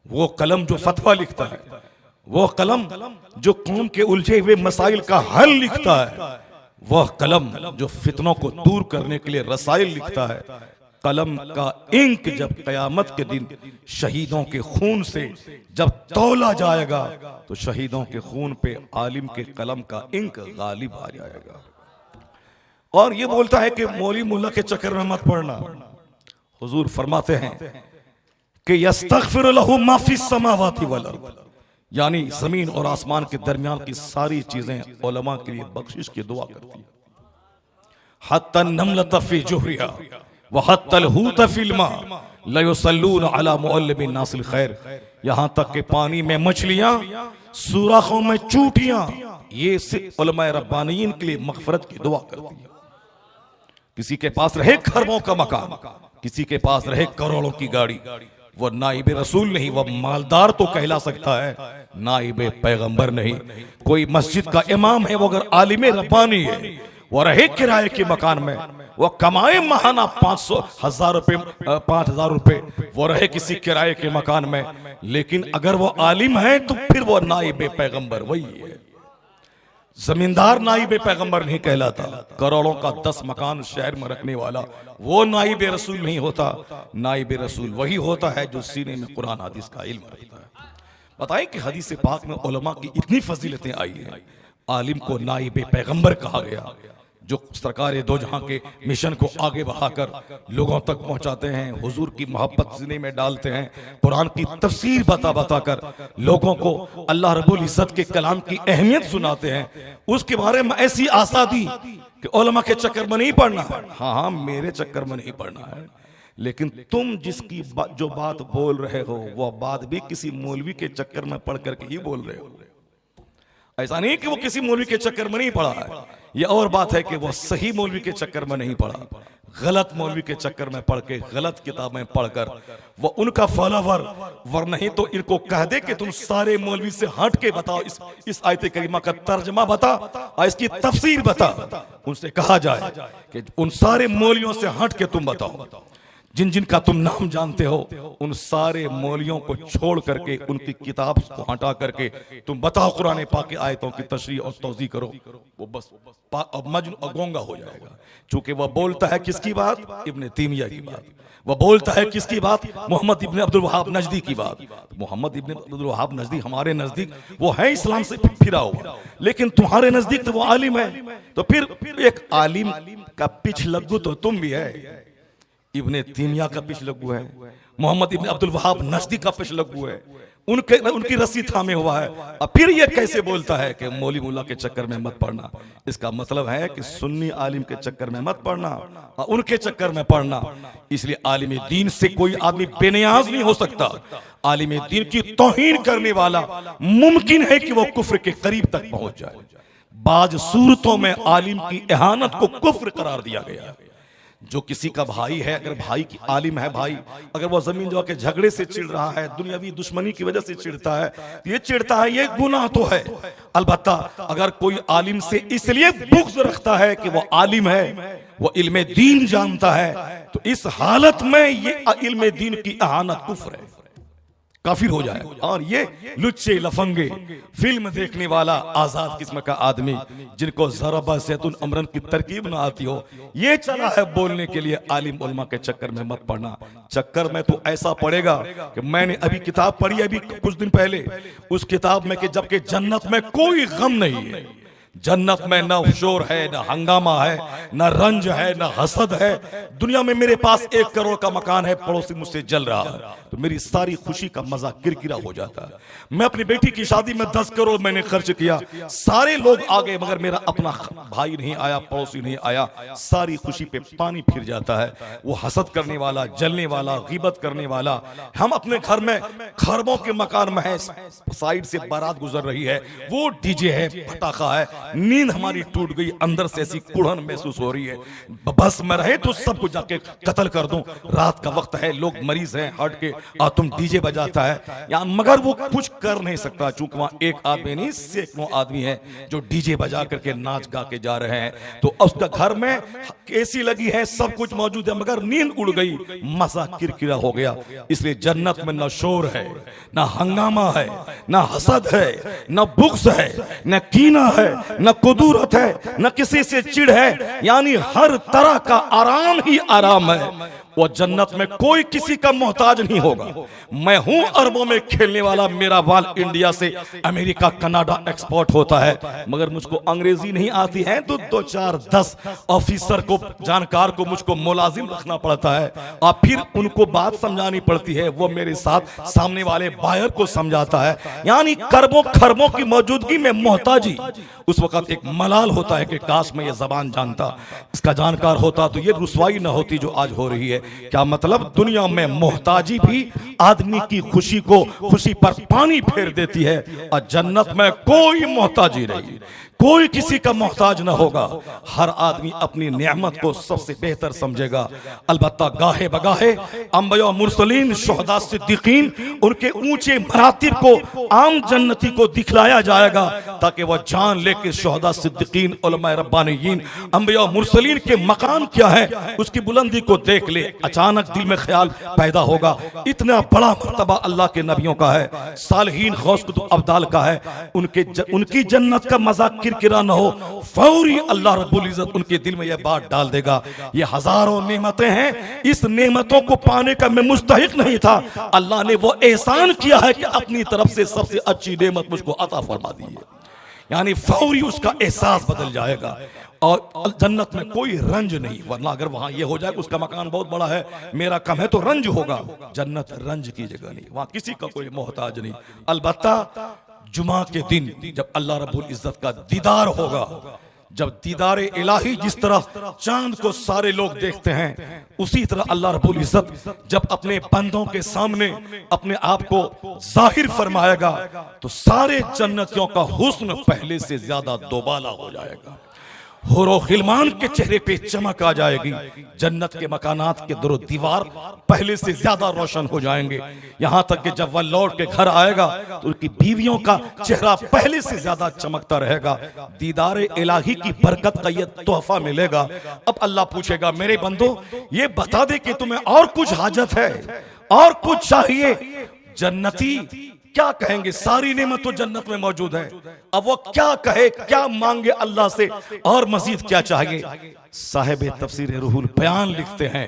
B: वो कलम जो फतवा लिखता है, वो कलम जो कौम के उलझे हुए मसाइल का हल लिखता है, वह कलम जो फितनों को दूर करने के लिए रसाइल लिखता है, कलम का इंक जब क़यामत के दिन शहीदों के खून से जब तौला जाएगा तो शहीदों के खून पे आलिम के कलम का इंक गालिब आ जाएगा। और ये बोलता है कि मौली मुल्ला के चक्कर में मत पड़ना। हुजूर फरमाते हैं कि यस्तगफिर लहु मा फिस समावाति वल अर्द, यानी जमीन और आसमान के दरमियान की सारी चीजें उलमा के लिए बख्शिश की दुआ करती है। हत्ता नमलत फी जुहरिहा व हत्तल हूत फिल मा ला युसल्लून अला मुअल्लिमिन नासिल खैर, यहां तक के पानी में मछलियां, सुराखों में चूटियां, ये सिर्फ उलमाए रब्बानियीन के लिए मग़फ़िरत की दुआ करती है। किसी के पास रहे खरबों का मकान, किसी के पास रहे करोड़ों की गाड़ी, वो नाइब रसूल नहीं, वह मालदार तो कहला सकता है, नाइब पैगंबर नहीं। कोई मस्जिद का इमाम है, वो अगर आलिम रब्बानी है, वो रहे किराए के मकान में, वो कमाए महाना 500,000 रुपए 5,000 रुपए, वो रहे किसी किराए के मकान में, लेकिन अगर वो आलिम है तो फिर वो नाइब पैगंबर वही है। जमींदार नाइब पैगंबर नहीं कहलाता। करोड़ों का 10 मकान शहर में रखने वाला वो नाइब रसूल नहीं होता। नाइब रसूल वही होता है जो सीने में कुरान हदीस का इल्म रखता है। बताएं कि हदीस पाक में उलमा की इतनी फजीलतें आई हैं। आलिम को नाइब पैगंबर कहा गया, जो सरकार दो जहां के मिशन को आगे बढ़ाकर लोगों तक पहुंचाते हैं, हुजूर की मोहब्बत सीने में डालते हैं, कुरान की तफसीर बता बता कर लोगों को अल्लाह रब्बुल इज्जत के कलाम की अहमियत सुनाते हैं। उसके बारे में ऐसी आशा दी कि उलमा के चक्कर में नहीं पड़ना है। हाँ हाँ, मेरे चक्कर में नहीं पड़ना है, लेकिन तुम जिसकी जो बात बोल रहे हो वह बात भी किसी मौलवी के चक्कर में पढ़ करके ही बोल रहे हो। ऐसा नहीं कि वो किसी मौलवी के चक्कर में नहीं पड़ा है, ये और बात है कि वो सही मौलवी के चक्कर में नहीं पड़ा, गलत मौलवी के चक्कर में पढ़ के गलत किताबें पढ़कर वो उनका फॉलोवर। वर नहीं तो इनको कह दे कि तुम सारे मौलवी से हट के बताओ, इस आयत करीमा का तर्जमा बता और इसकी तफसीर बता। उनसे कहा जाए कि उन सारे मौलवियों से हट के तुम बताओ, जिन जिन का तुम नाम जानते हो उन सारे मौलियों को छोड़ करके उनकी किताब को हटा करके तुम बताओ कुरान पाक की आयतों की तशरीह और तौज़ीह करो। वो बस मजनू गोंगा हो जाएगा, चूंकि वह बोलता है किसकी बात? इब्ने तैमिया की बात। वह बोलता है किसकी बात? मोहम्मद इब्ने अब्दुल वहाब नजदी की बात। मोहम्मद इब्ने अब्दुल वहाब नजदी हमारे नजदीक वो है इस्लाम से फिरा हुआ, लेकिन तुम्हारे नजदीक तो वो आलिम है। तो फिर एक आलिम का पिछलग्गू तो तुम भी है। इब्ने तैमिया का पिछलग्गू है, मोहम्मद इब्ने अब्दुल वहाब नजदी का पिछलग्गू है, उनकी रस्सी थामे हुआ है। और फिर ये कैसे बोलता है कि मौली मुल्ला के चक्कर में मत पड़ना? इसका मतलब है कि सुन्नी आलिम के चक्कर में मत पड़ना और उनके चक्कर में पड़ना। इसलिए आलिम दीन से कोई आदमी बेनियाज नहीं हो सकता। आलिम दीन की तौहीन करने वाला मुमकिन है कि वो कुफ्र के करीब तक पहुंच जाए। बाज सूरतों में आलिम की इहानत को कुफ्र करार दिया गया है। जो किसी का भाई है, अगर भाई की आलिम है भाई, अगर वो जमीन जगह के झगड़े से चिढ़ रहा है, दुनियावी दुश्मनी की वजह से चिढ़ता है, ये चिढ़ता है, ये गुनाह तो है। अलबत्ता अगर कोई आलिम से इसलिए बुग़्ज़ रखता है कि वो आलिम है, वो इल्मे दीन जानता है, तो इस हालत में ये इल्मे दीन की इहानत कुफ्र है, काफिर हो जाए। और ये लुच्चे लफंगे फिल्म देखने वाला आजाद किस्म का आदमी जिनको ज़रबा ज़ैतून अमरन की तरकीब ना आती हो, ये चला है बोलने के लिए आलिम उलमा के चक्कर में मत पड़ना। चक्कर में तो ऐसा पड़ेगा कि मैंने अभी किताब पढ़ी अभी कुछ दिन पहले, उस किताब में कि जबकि जन्नत में कोई गम नहीं है, जन्नत में न शोर है, न हंगामा है, न रंज है, न हसद है। दुनिया में मेरे पास 1 करोड़ का मकान है, पड़ोसी मुझसे जल रहा है तो मेरी सारी खुशी का मजा किरकिरा हो जाता है। मैं अपनी बेटी की शादी में 10 करोड़ मैंने खर्च किया, सारे लोग आ गए मगर मेरा अपना भाई नहीं आया, पड़ोसी नहीं आया, सारी खुशी पे पानी फिर जाता है। वो हसद करने वाला, जलने वाला, गीबत करने वाला। हम अपने घर में खरबों के मकान में है, साइड से बारात गुजर रही है, वो डीजे है, पटाखा है, नींद हमारी टूट गई, अंदर से ऐसी कुड़न महसूस हो रही है, बस में रहे तो सबको जाके कत्ल कर दूं। रात का वक्त है, लोग मरीज हैं, हट के और तुम डीजे बजाता है या, मगर वो कुछ कर नहीं सकता, चूंकि वहां एक आदमी नहीं सैकड़ों आदमी है जो डीजे बजा करके नाच गा के जा रहे हैं। तो उसका घर में एसी लगी है, सब कुछ मौजूद है, मगर नींद उड़ गई, मजा किरकिरा हो गया। इसलिए जन्नत में न शोर है, न हंगामा है, न हसद है, न बुग़्ज़ है, न कीना है, न कुदूरत है, न किसी से चिढ़ है, यानी हर तरह का आराम ही आराम है। वो जन्नत में कोई किसी का मोहताज नहीं होगा। मैं हूं अरबों में खेलने वाला, मेरा बाल इंडिया से अमेरिका कनाडा एक्सपोर्ट होता है, मगर मुझको अंग्रेजी नहीं आती है तो 2 4 10 ऑफिसर को, जानकार को मुझको मुलाजिम रखना पड़ता है और फिर उनको बात समझानी पड़ती है, वो मेरे साथ सामने वाले बायर को समझाता है। यानी करबों खरबों की मौजूदगी में मोहताजी। उस वक्त एक मलाल होता है कि काश मैं ये जबान जानता, इसका जानकार होता तो ये रुसवाई न होती जो आज हो रही है। क्या मतलब? दुनिया में मोहताजी भी आदमी की खुशी पर पानी फेर देती है, और जन्नत में कोई मोहताजी नहीं, कोई किसी का मोहताज न होगा। हर आदमी अपनी नेमत को सबसे बेहतर समझेगा। अलबत्ता गाहे बगाहे अंबिया मुरसलीन, शुहदा, सिद्दीकीन, उनके ऊंचे मरातिब को आम जन्नती को दिखलाया जाएगा, ताकि वह जान ले कि शुहदा, सिद्दीकीन, उलमाए रब्बानीयीन, अंबिया मुरसलीन के मकाम क्या है, उसकी बुलंदी को देख ले। अचानक दिल में ख्याल पैदा होगा, इतना बड़ा मर्तबा अल्लाह के नबियों का है, सालिहीन गौस कुतुब अब्दाल का है, उनकी जन्नत का मजा किरकिरा न हो, फौरी अल्लाह रब्बुल इज्जत उनके दिल में यह बात डाल देगा। ये हजारों नेमतें हैं, इस नेमतों को पाने का मैं मुस्तहिक नहीं था, अल्लाह ने वो एहसान किया है कि अपनी तरफ से सबसे अच्छी नेमत मुझको अता फरमा दी है। यानी फौरी उसका एहसास बदल जाएगा। और जन्नत में कोई रंज नहीं, वरना अगर वहां ये हो जाए उसका मकान बहुत बड़ा है, मेरा कम है, तो रंज होगा। जन्नत रंज की जगह नहीं, वहां किसी का कोई मोहताज नहीं। अलबत्ता जुमा के दिन जब अल्लाह रब्बुल इज्जत का दीदार होगा, जब दीदार इलाही जिस तरह चांद को सारे लोग देखते हैं, उसी तरह अल्लाह रब्बुल इज्जत जब अपने बंदों के सामने अपने आप को जाहिर फरमाएगा तो सारे जन्नतियों का हुस्न पहले से ज्यादा दोबाला हो जाएगा। हुरो खिलमान के चेहरे पे चमक आ जाएगी। जन्नत के मकानात के दरो दीवार पहले से ज्यादा रोशन हो जाएंगे। यहां तक कि जब वह लौट के घर आएगा तो उनकी बीवियों का चेहरा पहले से ज्यादा चमकता रहेगा। दीदार इलाही की बरकत का यह तोहफा मिलेगा। अब अल्लाह पूछेगा, मेरे बंदो ये बता दे कि तुम्हें और कुछ हाजत है, और कुछ चाहिए? जन्नती क्या कहेंगे? सारी नेमत तो जन्नत में मौजूद है। अब वो क्या कहे, क्या मांगे अल्लाह से, और मजीद क्या चाहिए? साहिब तफसीर रूहुल बयान लिखते हैं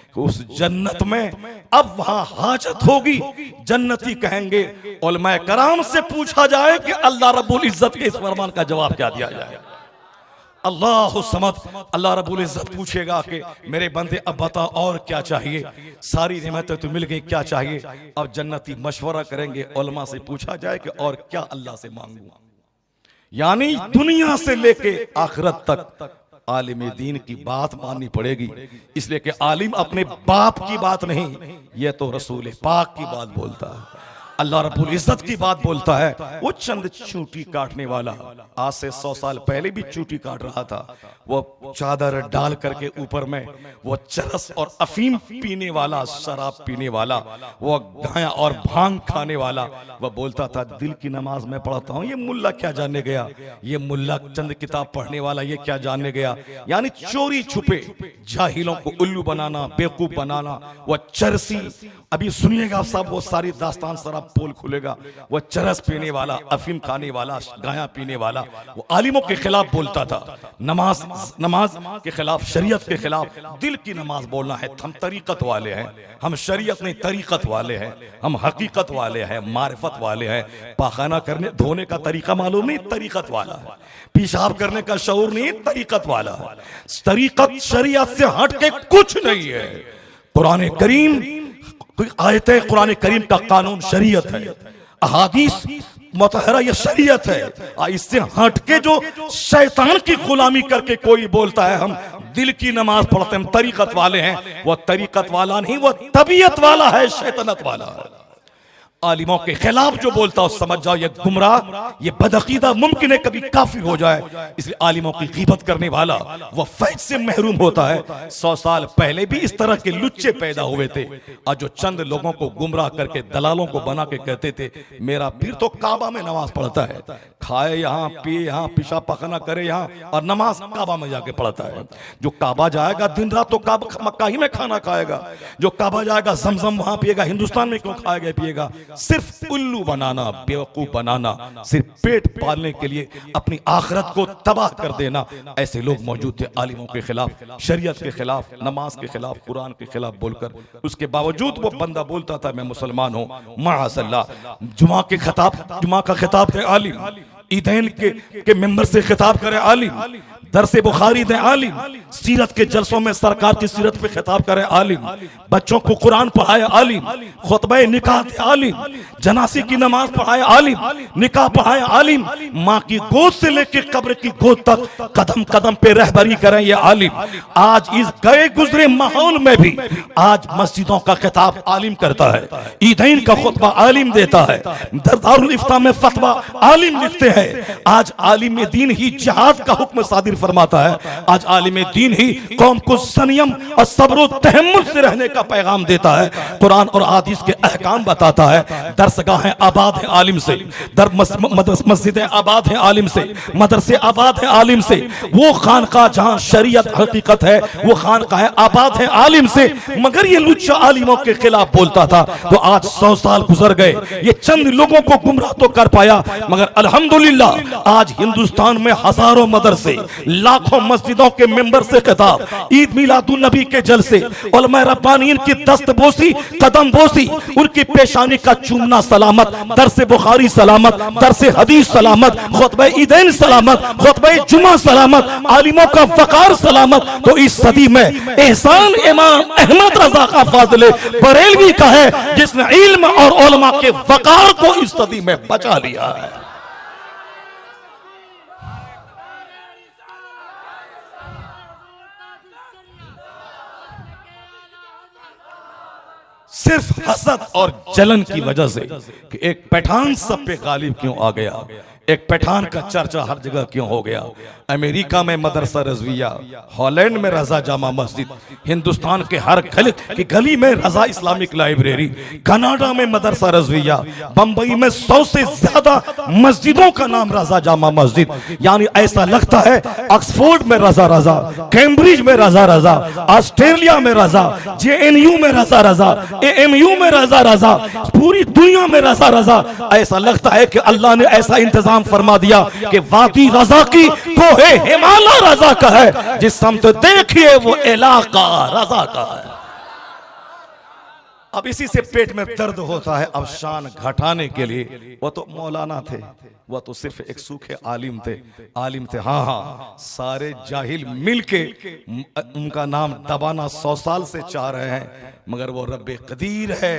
B: कि उस जन्नत में अब वहां हाजत होगी। जन्नती कहेंगे, उलमाए कराम से पूछा जाए कि अल्लाह रब्बुल इज्जत के इस फरमान का जवाब क्या दिया जाए। अल्लाह समद, अल्लाह रब्बुल इज्जत पूछेगा कि मेरे बंदे अब बता और क्या चाहिए? सारी नेमतें तो मिल गई, क्या चाहिए? अब जन्नती मशवरा करेंगे, उलमा से पूछा जाए कि और क्या अल्लाह से मांगूं। यानी दुनिया से लेके आखिरत तक आलिम दीन की बात माननी पड़ेगी, इसलिए कि आलिम अपने बाप की बात नहीं, यह तो रसूल पाक की बात बोलता है, अल्लाह रब्बुल इज्जत की बात बोलता है। वो चंद चूटी काटने वाला आज से 100 साल पहले भी चूटी काट रहा था। वो चादर डाल करके ऊपर में वो चरस और अफीम पीने वाला, शराब पीने वाला, वो गाया और भांग खाने वाला, वह बोलता था दिल की नमाज मैं पढ़ता हूँ, ये मुल्ला क्या जानने गया, ये मुल्ला चंद किताब पढ़ने वाला ये क्या जानने गया। यानी चोरी छुपे जाहिलों को उल्लू बनाना, बेवकूफ बनाना। वह चरसी, अभी सुनिएगा सब, वो सारी दास्तान शराब पोल खुलेगा। वह चरस पीने वाला, अफीम खाने वाला, गाया पीने वाला, वो आलिमों के खिलाफ बोलता था। नमाज के खिलाफ, शरीयत के खिलाफ। दिल की नमाज बोलना है, हम तरीकत वाले हैं, हम शरीयत नहीं तरीकत वाले हैं, हम हकीकत वाले हैं, मारिफत वाले हैं। पाखाना करने धोने का तरीका मालूम नहीं, तरीकत वाला है। पेशाब करने का शऊर नहीं, तरीकत वाला है। तरीकत शरीयत से हट के कुछ नहीं है। कुरान करीम, आयते कुरान करीम का कानून शरीयत है, अहादीस मुतहरा ये शरीयत है। इससे हटके जो शैतान की गुलामी करके कोई बोलता है हम दिल की नमाज पढ़ते हैं, हम तरीकत वाले हैं, वो तरीकत वाला नहीं, वो तबीयत वाला है, शैतानत वाला है। आलिमों के खिलाफ जो बोलता हो समझ जाओ ये गुमराह, ये बदअकीदा मुमकिन है कभी काफिर हो जाए। इसलिए आलिमों की गीबत करने वाला वह फैज से महरूम होता है। 100 साल पहले भी इस तरह के लुच्चे पैदा हुए थे, और जो चंद लोगों को गुमराह करके दलालों को बना के कहते थे मेरा पीर तो काबा में नमाज पढ़ता है, खाए यहाँ, पिए यहाँ, पेशाब पखाना करे यहाँ, और नमाज काबा में जाके पढ़ता है। जो काबा जाएगा दिन रात तो काबा मक्का ही में खाना खाएगा, जो काबा जाएगा जमजम वहां पिएगा, हिंदुस्तान में क्यों खाएगा पिएगा। सिर्फ उल्लू बनाना, बेवकूफ बनाना, सिर्फ पेट पालने के लिए अपनी आखिरत को तबाह कर देना, ऐसे लोग मौजूद थे आलिमों के खिलाफ, शरीयत के खिलाफ, नमाज के खिलाफ, कुरान के खिलाफ बोलकर। उसके बावजूद वो बंदा बोलता था मैं मुसलमान हूं, माअल्लाह। जुमा का खिताब थे आलिम, ईदैन के मेंबर से खिताब करे आलिम, दरसे बुखारी दे आलिम, सीरत के जलसों में सरकार की सीरत पे खिताब करे आलिम, बच्चों को कुरान पढ़ाए आलिम, खुतबे निकाह दे आलिम, जनासी की नमाज पढ़ाए आलिम, निकाह पढ़ाए आलिम, माँ की गोद से लेकर कब्र की गोद तक कदम कदम पे रहबरी करें ये आलिम। आज इस गए गुजरे माहौल में भी आज मस्जिदों का खिताब आलिम करता है, ईदैन का खुतबा आलिम देता है, दारुल इफ्ता में फतवा आलिम लिखते हैं। आज आलिम दीन ही जिहाद का हुक्म सादिर फरमाता है। आज आलिम दीन ही कौम को संयम और सब्र तहम्मुल से रहने का पैगाम देता है, कुरान और हदीस के अहकाम बताता है। दरसगाहें आबाद है आलिम से, मस्जिदें आबाद है आलिम से, मदरसे आबाद है आलिम से। वो खानका जहां शरीयत हकीकत है, वो खानका आबाद है आलिम से। मगर ये लुच्चा आलिमों के खिलाफ बोलता था तो आज 100 साल गुजर गए, ये चंद लोगों को गुमराह तो कर पाया, मगर अल्हम्दुलिल्लाह आज हिंदुस्तान में हजारों मदरसे, लाखों मस्जिदों के मेंबर से खिताब, ईद मिलादुन नबी के जलसे, उलमा रब्बानीन की दस्तबोसी, कदम बोसी, उनकी पेशानी का चूमना सलामत, दरस बुखारी सलामत, दरस हदीस सलामत, खुतबा ईदैन सलामत, खुतबा जुमा सलामत, आलिमों का वकार सलामत। तो इस सदी में एहसान इमाम अहमद रजा का फाज़िले बरेलवी का है, जिसने इल्म और उलमा के वकार को इस सदी में बचा लिया है। सिर्फ हसद और जलन की वजह से कि एक पठान सब पे गालिब क्यों आ गया, एक पठान का चर्चा हर जगह क्यों हो गया। अमेरिका में मदरसा रज़विया, हॉलैंड में रजा जामा मस्जिद, हिंदुस्तान के हर गली की गली में रजा इस्लामिक लाइब्रेरी, कनाडा में मदरसा रज़विया, बंबई में 100 से ज्यादा मस्जिदों का नाम रजा जामा मस्जिद। यानी ऐसा लगता है ऑक्सफोर्ड में रजा रजा, कैम्ब्रिज में रजा रजा, ऑस्ट्रेलिया में रजा, JNU में रजा रजा, AMU में रजा रजा, पूरी दुनिया में रजा रजा। ऐसा लगता है कि अल्लाह ने ऐसा इंतजाम फरमा दिया कि वादी रजा की कोहे हिमालय रजा का है, जिस समत देखिए वो इलाका रजा का है। अब इसी से पेट में दर्द होता है। अब शान घटाने के लिए, वो तो मौलाना थे, वो तो सिर्फ एक सूखे आलिम थे। हाँ हाँ, सारे जाहिल मिलके उनका नाम दबाना 100 साल से चाह रहे हैं, मगर वो रब्बे कदीर है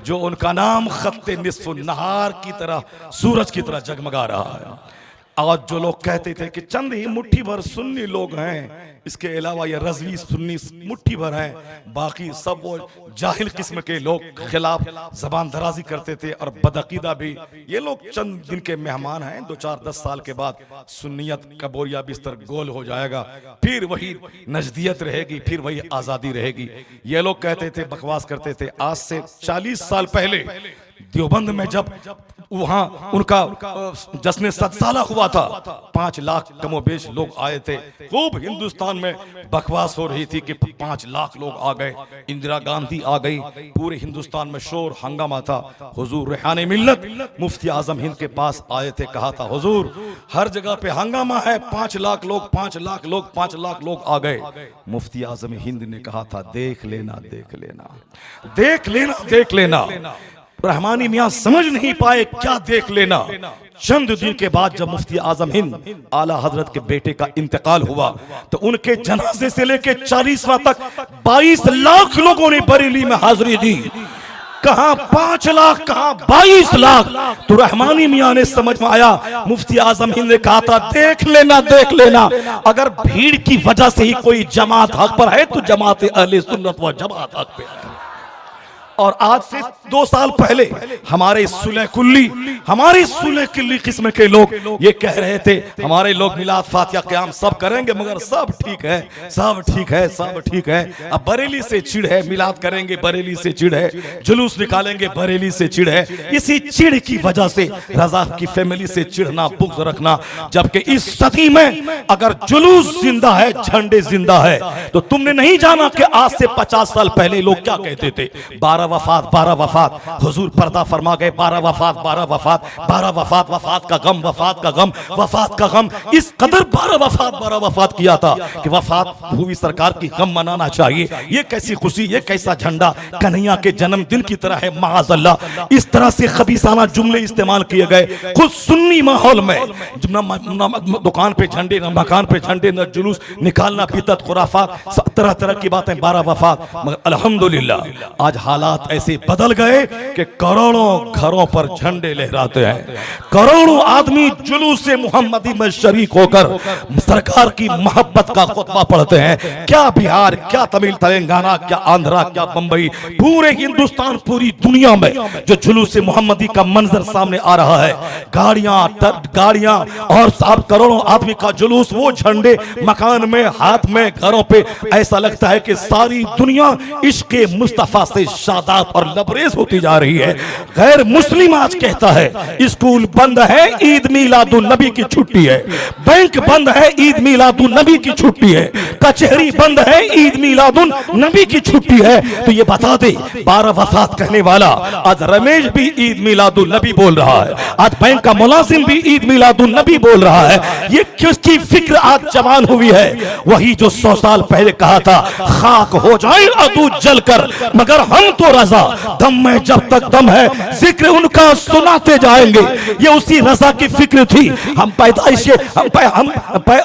B: जो उनका नाम खत्ते निस्फ़ुन नहार की तरह, सूरज की तरह जगमगा रहा है। आज जो लोग कहते थे कि चंद ही मुट्ठी भर सुन्नी लोग हैं, इसके अलावा ये रज़वी सुन्नी मुट्ठी भर हैं, बाकी सब वो जाहिल किस्म के लोग खिलाफ जबान दराजी करते थे और बदअकीदा भी। ये लोग चंद दिन के मेहमान हैं, 2-4-10 साल के बाद सुन्नियत का बोरिया बिस्तर गोल हो जाएगा, फिर वही नजदियत रहेगी, फिर वही आज़ादी रहेगी। ये लोग कहते थे, बकवास करते थे। आज से 40 साल पहले देवबंद में जब वहां उनका जश्न सदसाला हुआ था, 5 लाख कमोबेश लोग आए थे। खूब हिंदुस्तान में बकवास हो रही थी कि 5 लाख लोग आ गए, इंदिरा गांधी आ गई, पूरे हिंदुस्तान में शोर हंगामा था। हुजूर रेहाने मिल्लत मुफ्ती आजम हिंद के पास आए थे, कहा था हुजूर हर जगह पे हंगामा है, 5 लाख लोग 5 लाख लोग 5 लाख लोग आ गए। मुफ्ती आजम हिंद ने कहा था देख लेना देख लेना देख लेना देख लेना। रहमानी मियां समझ नहीं पाए क्या देख लेना। चंद दिन के बाद जब मुफ्ती आजम हिंद आला हजरत के बेटे का इंतकाल हुआ, तो उनके जनाजे से लेके 40वां तक 22 लाख लोगों ने बरेली में हाजिरी दी। कहां 5 लाख, कहां 22 लाख। तो रहमानी मियां ने समझ में आया, मुफ्ती आजम हिंद ने कहा था देख लेना देख लेना। अगर भीड़ की वजह से ही कोई जमात हक पर है तो जमात अहले सुन्नत व जमात हक पे है। और आज से 2 साल पहले हमारे सुलह कुल्ली किस्म के लोग ये कह रहे थे हमारे लोग मिलाद फातिहा क़याम सब करेंगे, मगर सब ठीक है सब ठीक है सब ठीक है। अब बरेली से चिढ़ है, मिलाद करेंगे बरेली से चिढ़ है, जुलूस निकालेंगे बरेली से चिढ़ है। इसी चिढ़ की वजह से रजा की फैमिली से चिढ़ना, बुग़्ज़ रखना। जबकि इस सदी में अगर जुलूस जिंदा है, झंडे जिंदा है, तो तुमने नहीं जाना कि आज से 50 साल पहले लोग क्या कहते थे। 12 वफात हुजूर पर्दा फरमा गए, 12 वफात 12 वफात 12 वफात, वफात का गम वफात का गम वफात का गम। इस कदर 12 वफात किया था कि वफात हुई सरकार की गम मनाना चाहिए। ये कैसी खुशी, ये कैसा झंडा कन्हैया के जन्मदिन की तरह है, माअज़ल्लाह। इस तरह से खबीसाना जुमले इस्तेमाल किए गए। खुद सुन्नी माहौल में न दुकान पे झंडे, न मकान पे झंडे, न जुलूस निकालना, बिदअत खुराफात, तरह तरह की बातें, 12 वफात। मगर अल्हम्दुलिल्लाह आज हालात ऐसे बदल गए कि करोड़ों घरों पर झंडे लहराते हैं, करोड़ों आदमी जुलूस से मुहम्मदी में शरीक होकर सरकार की मोहब्बत का खुतबा पढ़ते हैं। क्या बिहार, क्या तमिल तेलंगाना, क्या आंध्रा, क्या बंबई, पूरे हिंदुस्तान, पूरी दुनिया में जो जुलूस से मुहम्मदी का मंजर सामने आ रहा है, गाड़ियां और साहब करोड़ों आदमी का जुलूस, वो झंडे मकान में, हाथ में, घरों पे। ऐसा लगता है कि सारी दुनिया इश्क़ मुस्तफा से शादी शादाब और लबरेज होती जा रही है। गैर मुस्लिम आज कहता है स्कूल बंद है, ईद मिलादुन नबी की छुट्टी है, बैंक बंद है, ईद मिलादुन नबी की छुट्टी है, कचहरी बंद है, ईद मिलादुन नबी की छुट्टी है। तो ये बता दे 12 वफात कहने वाला आज रमेश भी ईद मिलादुन नबी बोल रहा है, आज बैंक का मुलाजिम भी ईद मिलादुन नबी बोल रहा है। ये किसकी फिक्र आज जवान हुई है? वही जो 100 साल पहले कहा था खाक हो जाए अदू जलकर मगर हम तो रजा, दम में जब तक दम है जिक्र उनका सुनाते जाएंगे। ये उसी रजा की फिक्र थी। हम पैदाइश हम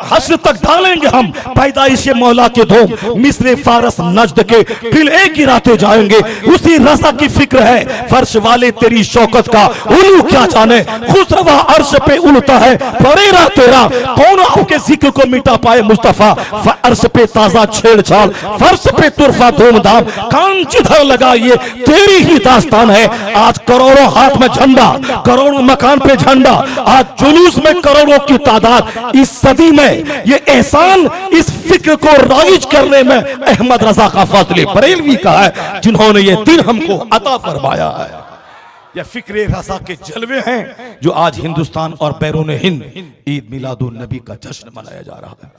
B: हश्र तक डालेंगे, हम पैदाइश मौला के धूम मिस्र फारस नजद के किले गिराते जाएंगे। उसी रजा की फिक्र है। फर्श वाले तेरी शौकत का उलू क्या जाने, खुसरवा अर्श पे उड़ता है फरेरा तेरा, कौन आपके जिक्र को मिटा पाए मुस्तफा। अर्श पे ताजा छेड़छाड़, फर्श पे तुरफा धूमधाम, कान जिधर लगाइए तेरी ही दास्तान है। आज करोड़ों हाथ में झंडा, करोड़ों मकान पे झंडा, आज जुलूस में करोड़ों की तादाद। इस सदी में ये एहसान इस फिक्र को राइज करने में अहमद रजा का फजल बरेलवी का है, जिन्होंने ये दिन हमको अता फरमाया है। यह फिक्रे रजा के जलवे हैं जो आज हिंदुस्तान और बैरून हिंद ईद मिलादुन नबी का जश्न मनाया जा रहा है।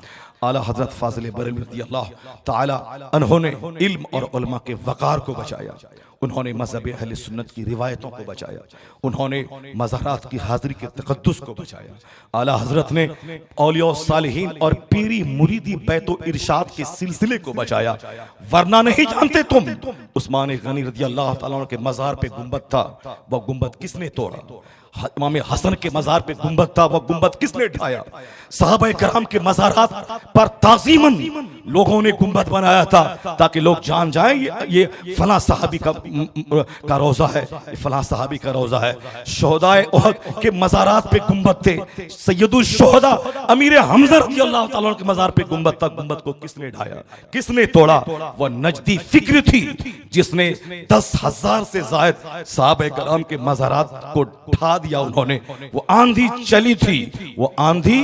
B: आला हजरत फाजिल बरेलवी रज़ियल्लाहु ताला अन्हु ने इल्म और उलमा के वकार को बचाया, उन्होंने मज़हब अहले सुन्नत की रिवायतों को बचाया, उन्होंने मज़ारात की हाज़िरी के तक़द्दुस को बचाया। आला हजरत ने औलिया सालिहीन और पीरी मुरीदी बैतो इरशाद के सिलसिले को बचाया। वरना नहीं जानते तुम उस्मान गनी रज़ियल्लाहु ताला अन्हु के मज़ार पे गुंबद था, वह गुंबद किसने तोड़ा? इमाम हसन के मज़ार पे गुंबद था, वह गुंबद किसने ढाया? सहाबा कराम के मज़ारात पर ताज़ीमन लोगों ने गुंबद बनाया था ताकि लोग जान जाएं ये फला सहाबी का रोजा है, फला सहाबी का रोजा है। शोहदाए उहद के मज़ारात पे गुंबद थे। सैयदुल शोहदा अमीर हमजा रज़ियल्लाहु ताला के मज़ार पे गुंबद था। गुंबद को किसने ढाया, किसने तोड़ा? वह नजदी फिक्र थी जिसने 10,000 से जायद सहाबा कराम के मज़ारात को ढा दिया। उन्होंने वो आंधी चली थी, वो आंधी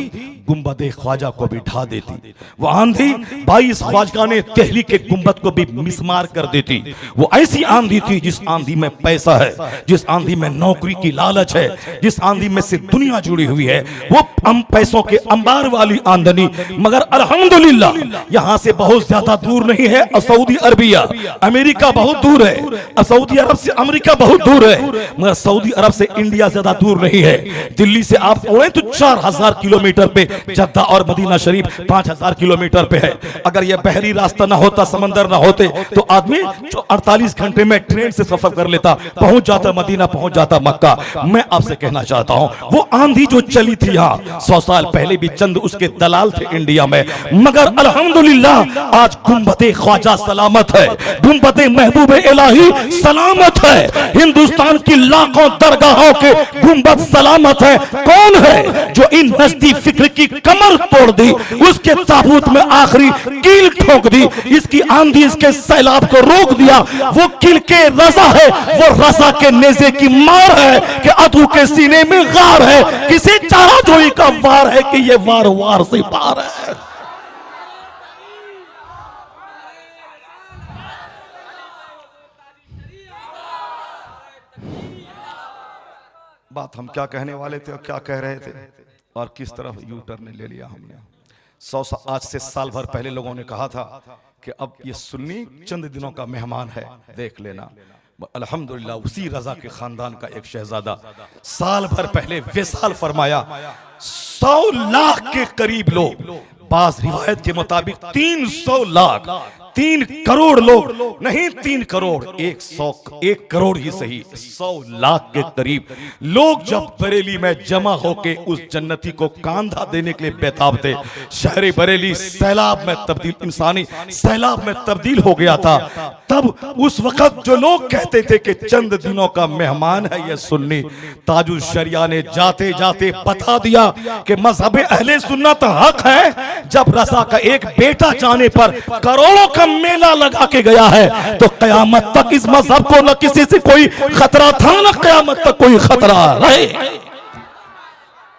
B: गुंबद ख्वाजा को भी ढा देती। वो आंधी 22 ख्वाजा ने दहली के गुंबद को भी मिसमार कर देती। वो ऐसी आंधी थी जिस आंधी में पैसा है, जिस आंधी में नौकरी की लालच है, जिस आंधी में से दुनिया जुड़ी हुई है, वो पैसों के अंबार वाली आमदनी। मगर अल्हम्दुलिल्लाह यहां से बहुत ज्यादा दूर नहीं है सऊदी अरबिया, अमेरिका बहुत दूर है, सऊदी अरब से अमेरिका बहुत दूर है, मगर सऊदी अरब से इंडिया ज्यादा दूर नहीं है। दिल्ली से आप उड़े तो 4000 किलोमीटर पे, जद्दा और मदीना शरीफ 5000 किलोमीटर पे है। अगर यह बहरी रास्ता ना होता, समंदर ना होते, तो आदमी 48 घंटे में ट्रेन से सफर कर लेता, पहुंच जाता मदीना, पहुंच जाता मक्का। मैं आपसे कहना चाहता हूं वो आंधी जो चली थी यहाँ 100 साल पहले भी चंद उसके दलाल थे इंडिया में, मगर अल्हम्दुलिल्लाह आज गुंबद ख्वाजा सलामत है, गुंबद महबूब इलाही सलामत है। हिंदुस्तान की लाखों दरगाहों के गुंबद सलामत है। कौन है जो इन नजदी फिक्र की कमर तोड़ दी, उसके ताबूत में आखिरी कील ठोक दी, इसकी आंधी इसके सैलाब को रोक दिया? वो कील के रजा है, वो रजा के नेज़े की मार है कि अदू के सीने में गार है, किसी चारा जोई का वार है कि ये वार वार से पार है। बात हम क्या कहने वाले थे और क्या कह रहे थे और किस तरफ यू टर्न ले लिया हमने। 100 आज से साल भर पहले लोगों ने कहा था कि अब ये सुन्नी चंद दिनों का मेहमान है, देख लेना। अल्हम्दुलिल्लाह उसी रजा के खानदान का एक शहजादा साल भर पहले विसाल फरमाया। 100 लाख के करीब लोग, बाज़ रिवायत के मुताबिक 300 लाख, 3 करोड़ लोग नहीं, 3 करोड़ 1 करोड़ ही सही, 100 लाख के करीब लोग जब बरेली में जमा होके उस जन्नती को कांधा देने के लिए बेताब थे। शहर बरेली सैलाब में तब्दील, इंसानी सैलाब में तब्दील हो गया था। तब उस वक्त जो लोग कहते थे कि चंद दिनों का मेहमान है ये सुन्नी, ताजुल शरिया ने जाते जाते बता दिया कि मजहब अहले सुन्नत हक है। जब रजा का एक बेटा जाने पर करोड़ों का मेला लगा के गया है, तो कयामत तक इस मजहब को न किसी से कोई खतरा था, न कयामत तक कोई खतरा रहे।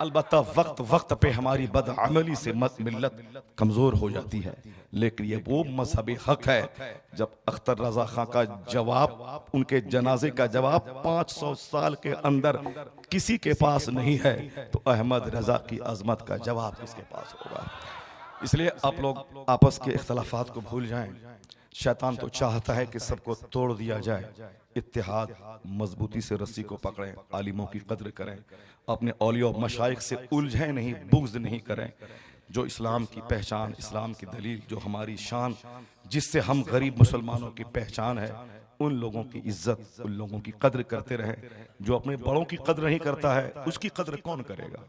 B: अलबत्ता वक्त वक्त पे हमारी बदअमली से मिल्लत कमज़ोर हो जाती है, लेकिन ये वो मजहबी हक है। जब अख्तर रजा खां का जवाब, उनके जनाजे का जवाब 500 साल के अंदर किसी के पास नहीं है, तो अहमद रजा की अजमत का जवाब किसके पास होगा? इसलिए आप लोग आपस के इख्तलाफात को भूल जाएं। शैतान तो चाहता है कि सबको तोड़ दिया जाए। इत्तेहाद, मजबूती से रस्सी को पकड़ें, आलिमों की कद्र करें, अपने औलिया और मशाइख से उलझें नहीं, बुग़्ज़ नहीं करें। जो इस्लाम की पहचान, इस्लाम की दलील, जो हमारी शान, जिससे हम गरीब मुसलमानों की पहचान है, उन लोगों की इज्जत, उन लोगों की कद्र करते रहें। जो अपने बड़ों की कद्र नहीं करता है, उसकी कद्र कौन करेगा?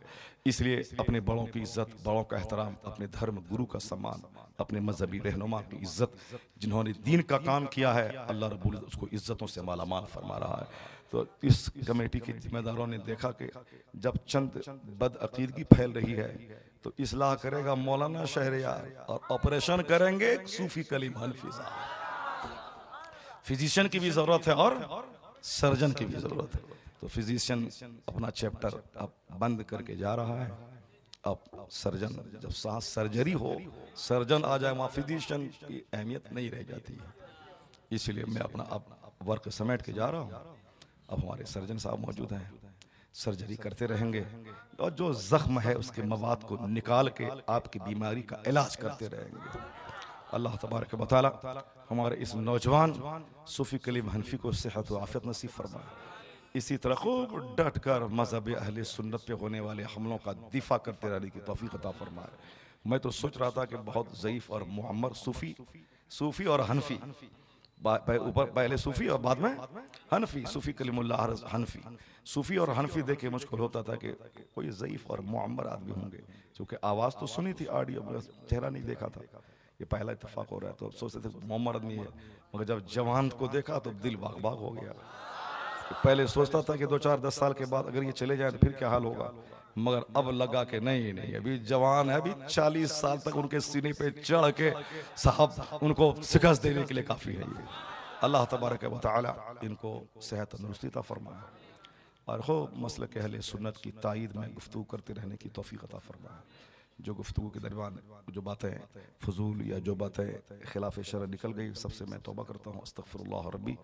B: इसलिए अपने बड़ों की इज्जत, बड़ों का एहतराम, अपने धर्म गुरु का सम्मान, अपने मजहबी रहनुमा की इज्जत, जिन्होंने दीन का काम किया है, अल्लाह रब्बुल इज्जत उसको इज्जतों से मालामाल फरमा रहा है। तो इस कमेटी के जिम्मेदारों ने देखा कि जब चंद बदअकीदगी फैल रही है, तो इस्लाह करेगा मौलाना शहरयार और ऑपरेशन करेंगे सूफी कलीम हनफी साहब। फिजिशियन की भी जरूरत है और सर्जन की भी जरूरत है। तो फिजिशियन अपना चैप्टर अब बंद करके जा रहा है। अब सर्जन, जब सांस सर्जरी हो, सर्जन आ जाए, वहाँ फिजिशियन की अहमियत नहीं रह जाती है। इसलिए मैं अपना अब वर्क समेट के जा रहा हूँ। अब हमारे सर्जन साहब मौजूद हैं, सर्जरी करते रहेंगे और जो जख्म है उसके मवाद को निकाल के आपकी बीमारी का इलाज करते रहेंगे। अल्लाह तबारक व तआला हमारे इस नौजवान सूफी कलीम हनफी को सेहत व आफियत नसीब फरमाए। इसी तरह खूब डट कर मजहब अहले सुन्नत पे होने वाले हमलों का दिफा करते रहने की तौफीक अता फरमाए। मैं तो सोच रहा था कि बहुत ज़ईफ़ और मुअम्मर सूफी और हनफी, ऊपर पहले सूफी और बाद में हनफी, सूफी कलीमुल्लाह हनफी, सूफी और हनफी देख के मुझको होता था कि कोई ज़ईफ़ और मुअम्मर आदमी होंगे, क्योंकि आवाज़ तो सुनी थी, ऑडियो में चेहरा नहीं देखा था। ये पहला इत्तेफाक हो रहा है। तो अब सोचते थे मुअम्मर आदमी है, मगर जब जवान को देखा तो दिल बाग बाग हो गया। पहले सोचता था कि 2-4-10 साल के बाद अगर ये चले जाए तो फिर क्या हाल होगा, मगर अब लगा कि नहीं, अभी जवान है, अभी 40 साल तक उनके सीने पे चढ़ के साहब उनको शिकस्त देने के लिए काफ़ी है। ये अल्लाह तबारक व तआला इनको सेहत तंदुरुस्ती अता फरमाए और हो मसलक अहले सुन्नत की तायीद में गुफ्तगू करते रहने की तौफीक अता फरमाए। जो गुफ्तगू के दरमियान जो बातें फजूल या जो बातें खिलाफ शरअ निकल गई, सबसे मैं तौबा करता हूँ। अस्तगफिरुल्लाह रब्बी,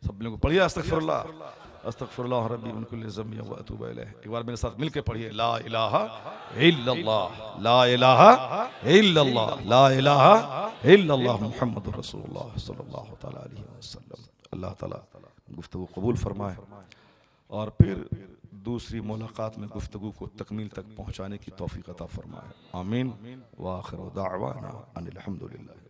B: सब लोगों को पढ़िए अस्तगफिरुल्लाह रब्बी मिन कुल्लि ज़ंबि व अतूबु इलैह। एक बार मेरे साथ मिलके पढ़िए, ला इलाहा इल्लल्लाह, ला इलाहा इल्लल्लाह, ला इलाहा इल्लल्लाह मुहम्मदुर रसूलुल्लाह सल्लल्लाहु तआला अलैहि वसल्लम। अल्लाह ताला गुफ्तगू कबूल फरमाए और फिर दूसरी मुलाकात में गुफ्तगू को तकमील तक पहुँचाने की तौफीक अता फरमाए। आमीन व आखिर दाअवाना अनिल हम्दुलिल्लाह।